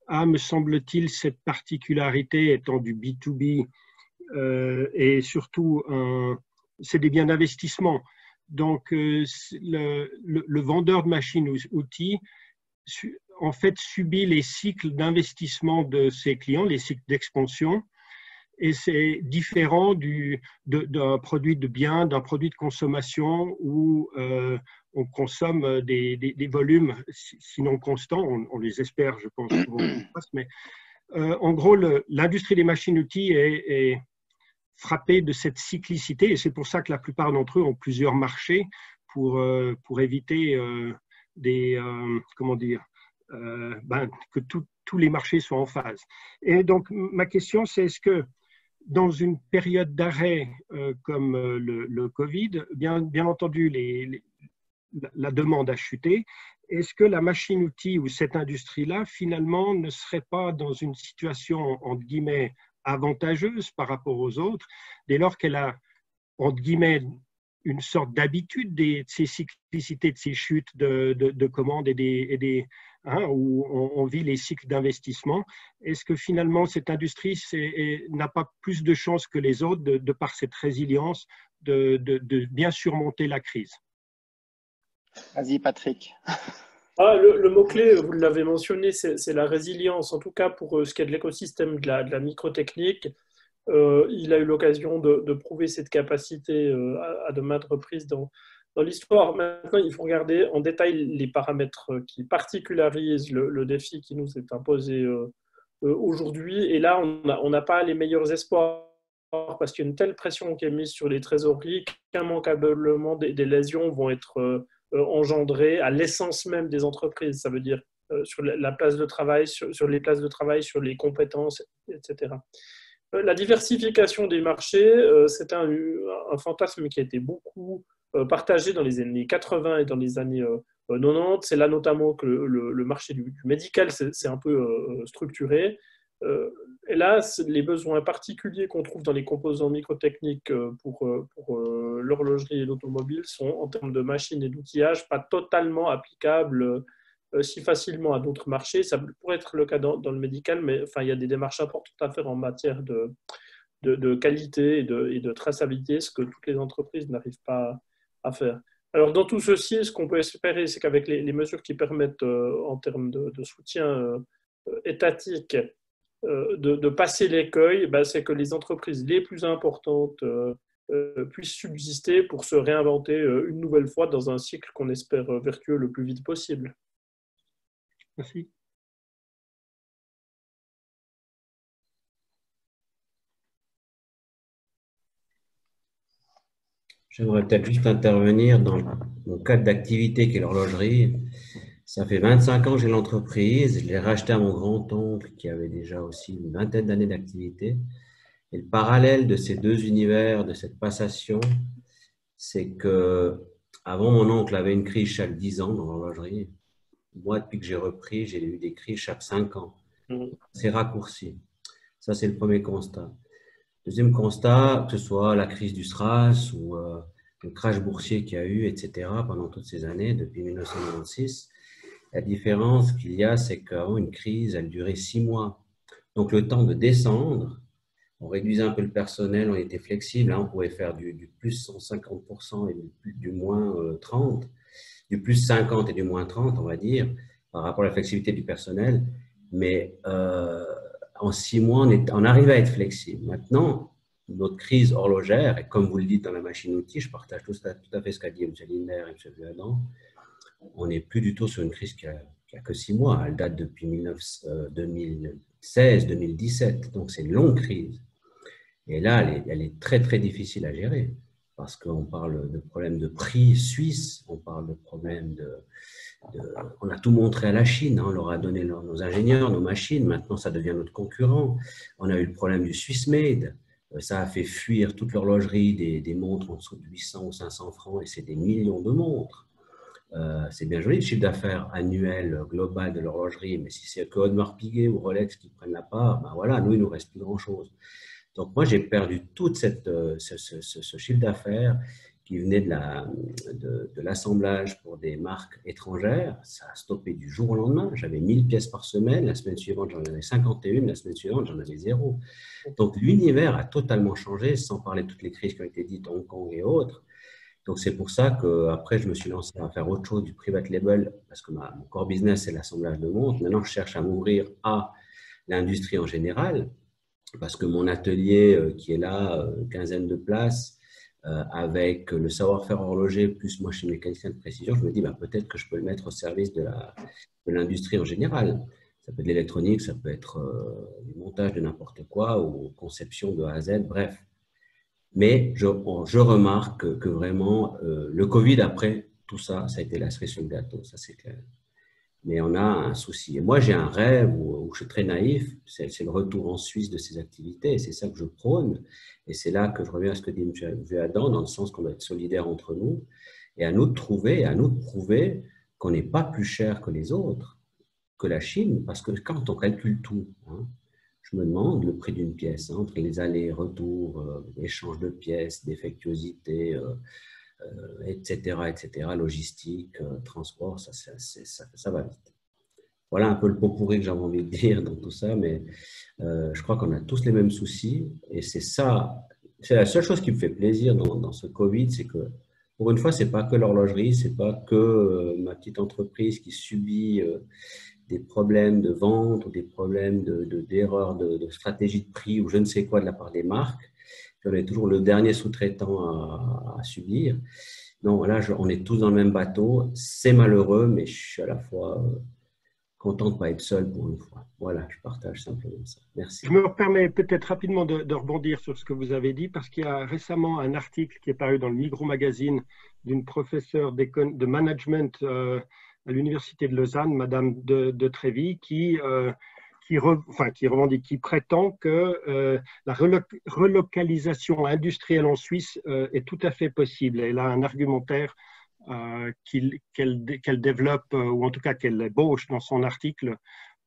[SPEAKER 5] a, me semble-t-il, cette particularité étant du B2B et surtout, c'est des biens d'investissement. Donc, le vendeur de machines ou outils, en fait, subit les cycles d'investissement de ses clients, les cycles d'expansion. Et c'est différent d'un produit de biens, d'un produit de consommation où on consomme des volumes, sinon constants, on les espère, je pense, mais en gros, l'industrie des machines-outils est frappée de cette cyclicité et c'est pour ça que la plupart d'entre eux ont plusieurs marchés pour éviter comment dire, que tous les marchés soient en phase. Et donc, ma question, c'est est-ce que dans une période d'arrêt comme le Covid, bien entendu, la demande a chuté. Est-ce que la machine-outil ou cette industrie-là, finalement, ne serait pas dans une situation, entre guillemets, avantageuse par rapport aux autres, dès lors qu'elle a, entre guillemets, une sorte d'habitude de ces cyclicités, de ces chutes de commandes où on vit les cycles d'investissement. Est-ce que finalement cette industrie n'a pas plus de chances que les autres, de par cette résilience, de bien surmonter la crise?
[SPEAKER 3] Vas-y, Patrick.
[SPEAKER 2] Le mot-clé, vous l'avez mentionné, c'est la résilience. En tout cas, pour ce qui est de l'écosystème de la microtechnique, il a eu l'occasion de prouver cette capacité à de maintes reprises dans l'histoire. Maintenant, il faut regarder en détail les paramètres qui particularisent le défi qui nous est imposé aujourd'hui. Et là, on n'a pas les meilleurs espoirs parce qu'il y a une telle pression qui est mise sur les trésoreries qu'immanquablement des lésions vont être engendrées à l'essence même des entreprises. Ça veut dire sur la place de travail, sur les places de travail, sur les compétences, etc. La diversification des marchés, c'est un fantasme qui a été beaucoup partagé dans les années 80 et dans les années 90. C'est là notamment que le marché du médical s'est un peu structuré. Hélas, les besoins particuliers qu'on trouve dans les composants microtechniques pour l'horlogerie et l'automobile sont, en termes de machines et d'outillage, pas totalement applicables si facilement à d'autres marchés. Ça pourrait être le cas dans le médical, mais enfin, il y a des démarches importantes à faire en matière de qualité et de traçabilité, ce que toutes les entreprises n'arrivent pas à faire. Alors, dans tout ceci, ce qu'on peut espérer, c'est qu'avec les mesures qui permettent, en termes de soutien étatique, de passer l'écueil, c'est que les entreprises les plus importantes puissent subsister pour se réinventer une nouvelle fois dans un cycle qu'on espère vertueux le plus vite possible.
[SPEAKER 5] Merci.
[SPEAKER 6] J'aimerais peut-être juste intervenir dans mon cadre d'activité qui est l'horlogerie. Ça fait 25 ans que j'ai l'entreprise. Je l'ai racheté à mon grand-oncle qui avait déjà aussi une vingtaine d'années d'activité. Et le parallèle de ces deux univers, de cette passation, c'est que avant mon oncle avait une crise chaque 10 ans dans l'horlogerie. Moi, depuis que j'ai repris, j'ai eu des crises chaque 5 ans. C'est raccourci. Ça, c'est le premier constat. Deuxième constat, que ce soit la crise du SRAS ou le crash boursier qu'il y a eu, etc., pendant toutes ces années, depuis 1996, la différence qu'il y a, c'est qu'avant une crise, elle durait 6 mois. Donc, le temps de descendre, on réduisait un peu le personnel, on était flexible, hein, on pouvait faire du plus 150% et du moins 30%, du plus 50 et du moins 30, on va dire, par rapport à la flexibilité du personnel. Mais en 6 mois, on arrive à être flexible. Maintenant, notre crise horlogère, et comme vous le dites dans la machine-outil, je partage tout à fait ce qu'a dit M. Linder et M. Vuadan, on n'est plus du tout sur une crise qui a que 6 mois. Elle date depuis 2016-2017. Donc, c'est une longue crise. Et là, elle est très, très difficile à gérer parce qu'on parle de problèmes de prix suisse, on parle de problèmes on a tout montré à la Chine, hein, on leur a donné nos ingénieurs, nos machines, maintenant ça devient notre concurrent. On a eu le problème du Swiss Made, ça a fait fuir toute l'horlogerie des montres en dessous de 800 ou 500 francs et c'est des millions de montres. C'est bien joli le chiffre d'affaires annuel global de l'horlogerie, mais si c'est que Audemars Piguet ou Rolex qui prennent la part, ben voilà, nous, il ne nous reste plus grand-chose. Donc, moi, j'ai perdu tout ce chiffre d'affaires qui venait de l'assemblage pour des marques étrangères. Ça a stoppé du jour au lendemain. J'avais 1000 pièces par semaine. La semaine suivante, j'en avais 51. La semaine suivante, j'en avais 0. Donc, l'univers a totalement changé, sans parler de toutes les crises qui ont été dites, Hong Kong et autres. Donc, c'est pour ça qu'après, je me suis lancé à faire autre chose, du private label, parce que mon core business, c'est l'assemblage de montres. Maintenant, je cherche à m'ouvrir à l'industrie en général, parce que mon atelier qui est là, une quinzaine de places, avec le savoir-faire horloger, plus moi, je suis mécanicien de précision, je me dis peut-être que je peux le mettre au service de l'industrie en général. Ça peut être de l'électronique, ça peut être du montage de n'importe quoi ou conception de A à Z, bref. Mais je remarque que vraiment, le Covid, après tout ça, ça a été la cerise sur le gâteau, ça c'est clair. Mais on a un souci. Et moi, j'ai un rêve où je suis très naïf, c'est le retour en Suisse de ces activités, et c'est ça que je prône. Et c'est là que je reviens à ce que dit M. Vuadan, dans le sens qu'on doit être solidaires entre nous, et à nous de trouver, à nous de prouver qu'on n'est pas plus cher que les autres, que la Chine, parce que quand on calcule tout, hein, je me demande le prix d'une pièce, hein, entre les allers-retours, échange de pièces, défectuosité, etc., logistique, transport, ça va vite. Voilà un peu le pot pourri que j'avais envie de dire dans tout ça, mais je crois qu'on a tous les mêmes soucis et c'est la seule chose qui me fait plaisir dans ce Covid, c'est que pour une fois, c'est pas que l'horlogerie, c'est pas que ma petite entreprise qui subit des problèmes de vente ou des problèmes d'erreur de stratégie de prix ou je ne sais quoi de la part des marques. Puis on est toujours le dernier sous-traitant à subir. Non, là, on est tous dans le même bateau. C'est malheureux, mais je suis à la fois content de ne pas être seul pour une fois. Voilà, je partage simplement ça. Merci.
[SPEAKER 5] Je me permets peut-être rapidement de rebondir sur ce que vous avez dit, parce qu'il y a récemment un article qui est paru dans le Migros Magazine d'une professeure de management à l'Université de Lausanne, Madame de Tréville, qui revendique, qui prétend que la relocalisation industrielle en Suisse est tout à fait possible. Elle a un argumentaire qu'elle développe, ou en tout cas qu'elle ébauche dans son article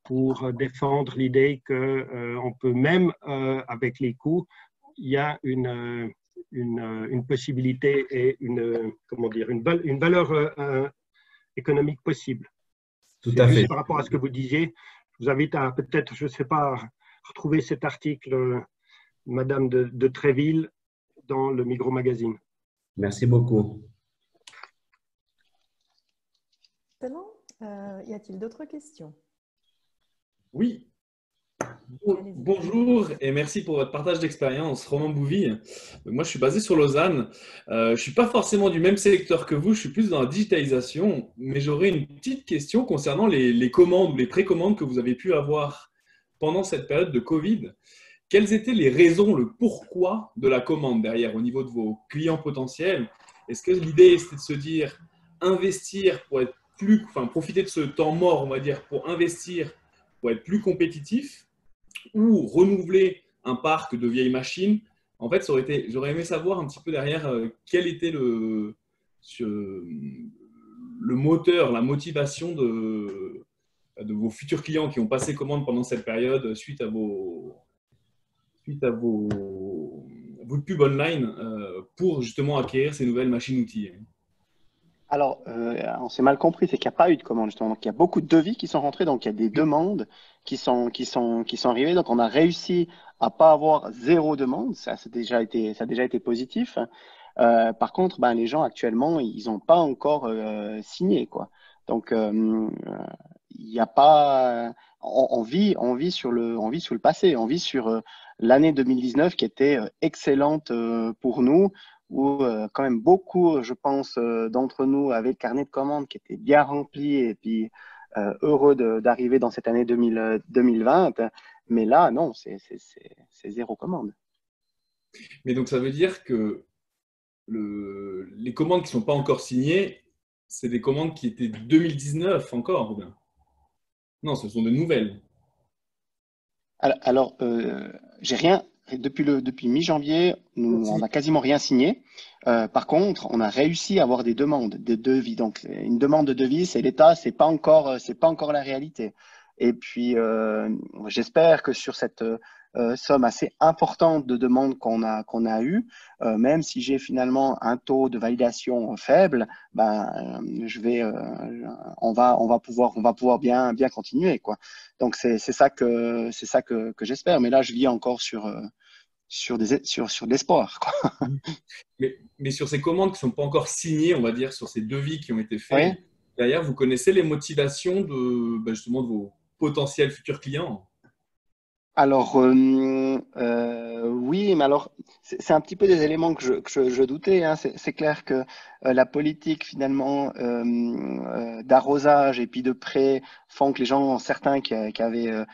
[SPEAKER 5] pour défendre l'idée qu'on peut même, avec les coûts, il y a une possibilité et une valeur économique possible.
[SPEAKER 6] Tout à fait.
[SPEAKER 5] Par rapport à ce que vous disiez, je vous invite à peut-être, je ne sais pas, retrouver cet article, Madame de Tréville, dans le Migros Magazine.
[SPEAKER 6] Merci beaucoup.
[SPEAKER 1] Excellent. Y a-t-il d'autres questions?
[SPEAKER 7] Oui. Bonjour et merci pour votre partage d'expérience. Romain Bouville. Moi, je suis basé sur Lausanne. Je ne suis pas forcément du même secteur que vous, je suis plus dans la digitalisation, mais j'aurais une petite question concernant les commandes ou les précommandes que vous avez pu avoir pendant cette période de Covid. Quelles étaient les raisons, le pourquoi de la commande derrière au niveau de vos clients potentiels? Est-ce que l'idée c'était de se dire investir pour être profiter de ce temps mort, on va dire, pour investir, pour être plus compétitif, ou renouveler un parc de vieilles machines? En fait, j'aurais aimé savoir un petit peu derrière quel était le moteur, la motivation de vos futurs clients qui ont passé commande pendant cette période suite à vos pubs online pour justement acquérir ces nouvelles machines-outils.
[SPEAKER 3] Alors, on s'est mal compris, c'est qu'il n'y a pas eu de commande justement. Donc, il y a beaucoup de devis qui sont rentrés, donc il y a des demandes qui sont arrivées. Donc, on a réussi à pas avoir zéro demande. Ça a déjà été positif. Par contre, ben, les gens actuellement, ils n'ont pas encore signé, quoi. Donc, il n'y a pas. On vit sur le passé. On vit sur l'année 2019 qui était excellente pour nous où quand même beaucoup, je pense, d'entre nous avaient le carnet de commandes qui était bien rempli et puis heureux d'arriver dans cette année 2020. Mais là, non, c'est zéro commande.
[SPEAKER 7] Mais donc, ça veut dire que les commandes qui ne sont pas encore signées, c'est des commandes qui étaient 2019 encore, ou bien? Non, ce sont de nouvelles.
[SPEAKER 3] Alors, j'ai rien. Depuis mi-janvier, on n'a quasiment rien signé. Par contre, on a réussi à avoir des demandes de devis. Donc, une demande de devis, c'est l'État, c'est pas encore la réalité. Et puis, j'espère que sur cette somme assez importante de demandes qu'on a eues, même si j'ai finalement un taux de validation faible, ben, on va pouvoir bien continuer, quoi. Donc c'est ça que j'espère. Mais là, je vis encore sur de l'espoir, quoi.
[SPEAKER 7] Mais sur ces commandes qui ne sont pas encore signées, on va dire, sur ces devis qui ont été faits,
[SPEAKER 3] Oui.
[SPEAKER 7] derrière, vous connaissez les motivations justement de vos potentiels futurs clients?
[SPEAKER 3] Alors oui, mais alors c'est un petit peu des éléments je doutais, hein. C'est clair que la politique finalement d'arrosage et puis de prêt font que les gens, certains qui avaient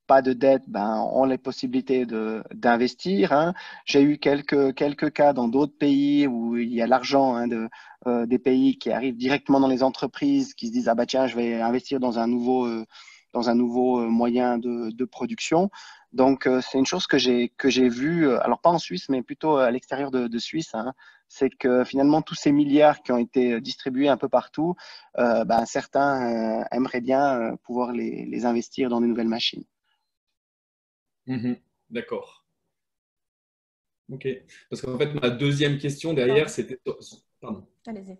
[SPEAKER 3] pas de dette, ben, ont les possibilités d'investir, hein. J'ai eu quelques cas dans d'autres pays où il y a l'argent, hein, des pays qui arrivent directement dans les entreprises, qui se disent ah bah tiens, je vais investir dans un nouveau moyen de production. Donc, c'est une chose que j'ai vue, alors pas en Suisse, mais plutôt à l'extérieur de Suisse, hein. C'est que finalement, tous ces milliards qui ont été distribués un peu partout, ben, certains aimeraient bien pouvoir les investir dans des nouvelles machines.
[SPEAKER 7] Mhm. D'accord. Ok. Parce qu'en fait, ma deuxième question derrière,
[SPEAKER 1] Pardon.
[SPEAKER 7] c'était pardon,
[SPEAKER 1] Allez-y.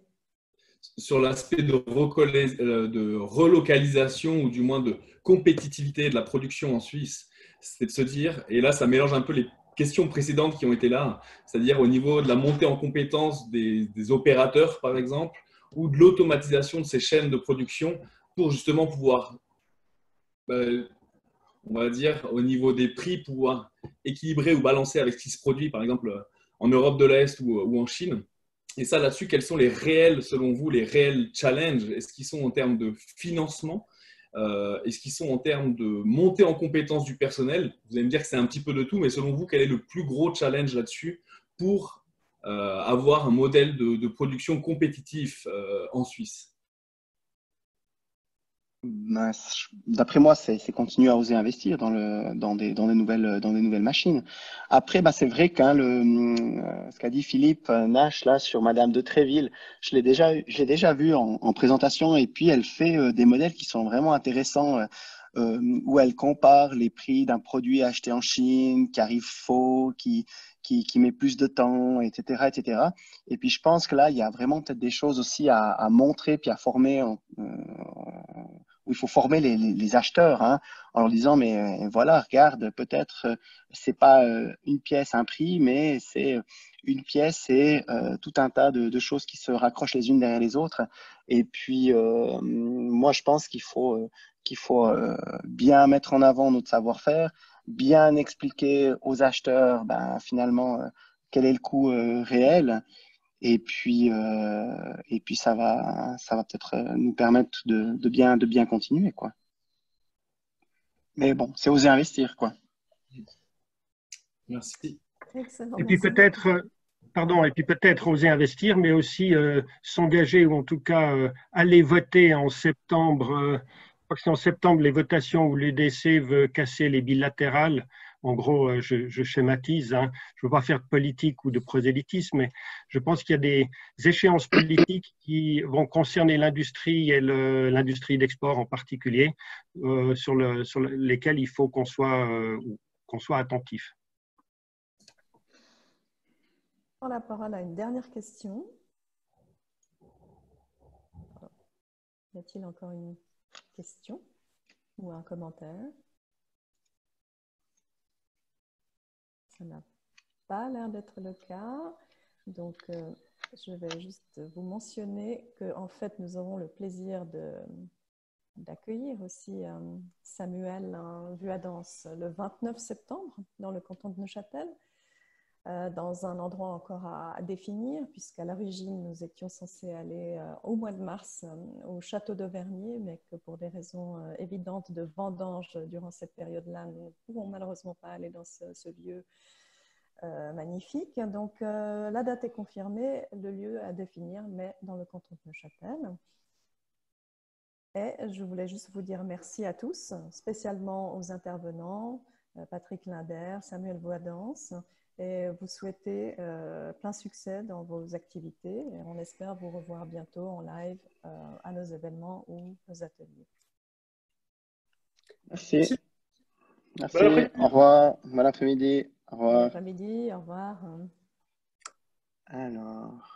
[SPEAKER 7] sur l'aspect de relocalisation ou du moins de compétitivité de la production en Suisse. C'est de se dire, et là, ça mélange un peu les questions précédentes qui ont été là, c'est-à-dire au niveau de la montée en compétence des opérateurs, par exemple, ou de l'automatisation de ces chaînes de production pour justement pouvoir on va dire, au niveau des prix, pouvoir équilibrer ou balancer avec ce qui se produit, par exemple, en Europe de l'Est ou en Chine. Et ça, là-dessus, quels sont les réels, selon vous, les réels challenges? Est-ce qu'ils sont en termes de financement? Est-ce qu'ils sont en termes de montée en compétence du personnel? Vous allez me dire que c'est un petit peu de tout, mais selon vous, quel est le plus gros challenge là-dessus pour avoir un modèle de production compétitif en Suisse?
[SPEAKER 3] Ben, d'après moi, c'est continuer à oser investir dans des nouvelles machines. Après, ben, c'est vrai que ce qu'a dit Philippe Nash là sur Madame de Tréville, je l'ai déjà vu en présentation et puis elle fait des modèles qui sont vraiment intéressants où elle compare les prix d'un produit acheté en Chine qui arrive faux, qui met plus de temps, etc., etc. Et puis je pense que là, il y a vraiment peut-être des choses aussi à montrer puis à former où il faut former les acheteurs, hein, en leur disant mais voilà, regarde, peut-être c'est pas une pièce un prix, mais c'est une pièce et tout un tas de choses qui se raccrochent les unes derrière les autres. Et puis moi je pense qu'il faut bien mettre en avant notre savoir-faire, bien expliquer aux acheteurs ben, finalement quel est le coût réel et puis ça va peut-être nous permettre de bien continuer, quoi. Mais bon, c'est oser investir, quoi.
[SPEAKER 7] Merci.
[SPEAKER 1] Excellent,
[SPEAKER 5] Et puis
[SPEAKER 1] merci beaucoup.
[SPEAKER 5] peut-être oser investir, mais aussi s'engager ou en tout cas aller voter en septembre. Je crois que c'est en septembre les votations où l'UDC veut casser les bilatérales. En gros, je schématise, hein. Je ne veux pas faire de politique ou de prosélytisme, mais je pense qu'il y a des échéances politiques qui vont concerner l'industrie et l'industrie d'export en particulier, sur lesquelles il faut qu'on soit attentif.
[SPEAKER 1] Je prends la parole à une dernière question. Y a-t-il encore une question ou un commentaire? Ça n'a pas l'air d'être le cas. Donc, je vais juste vous mentionner qu'en fait, nous aurons le plaisir d'accueillir aussi Samuel Vuadens le 29 septembre dans le canton de Neuchâtel, dans un endroit encore à définir, puisqu'à l'origine, nous étions censés aller au mois de mars au château d'Auvergne, mais que pour des raisons évidentes de vendange durant cette période-là, nous ne pouvons malheureusement pas aller dans ce lieu magnifique. Donc, la date est confirmée, le lieu à définir, mais dans le canton de Neuchâtel. Et je voulais juste vous dire merci à tous, spécialement aux intervenants, Patrick Linder, Samuel Vuadens, et vous souhaiter plein succès dans vos activités. Et on espère vous revoir bientôt en live à nos événements ou nos ateliers.
[SPEAKER 3] Merci. Merci. Au revoir. Bon après-midi. Au revoir.
[SPEAKER 1] Bon après-midi. Au revoir.
[SPEAKER 3] Alors.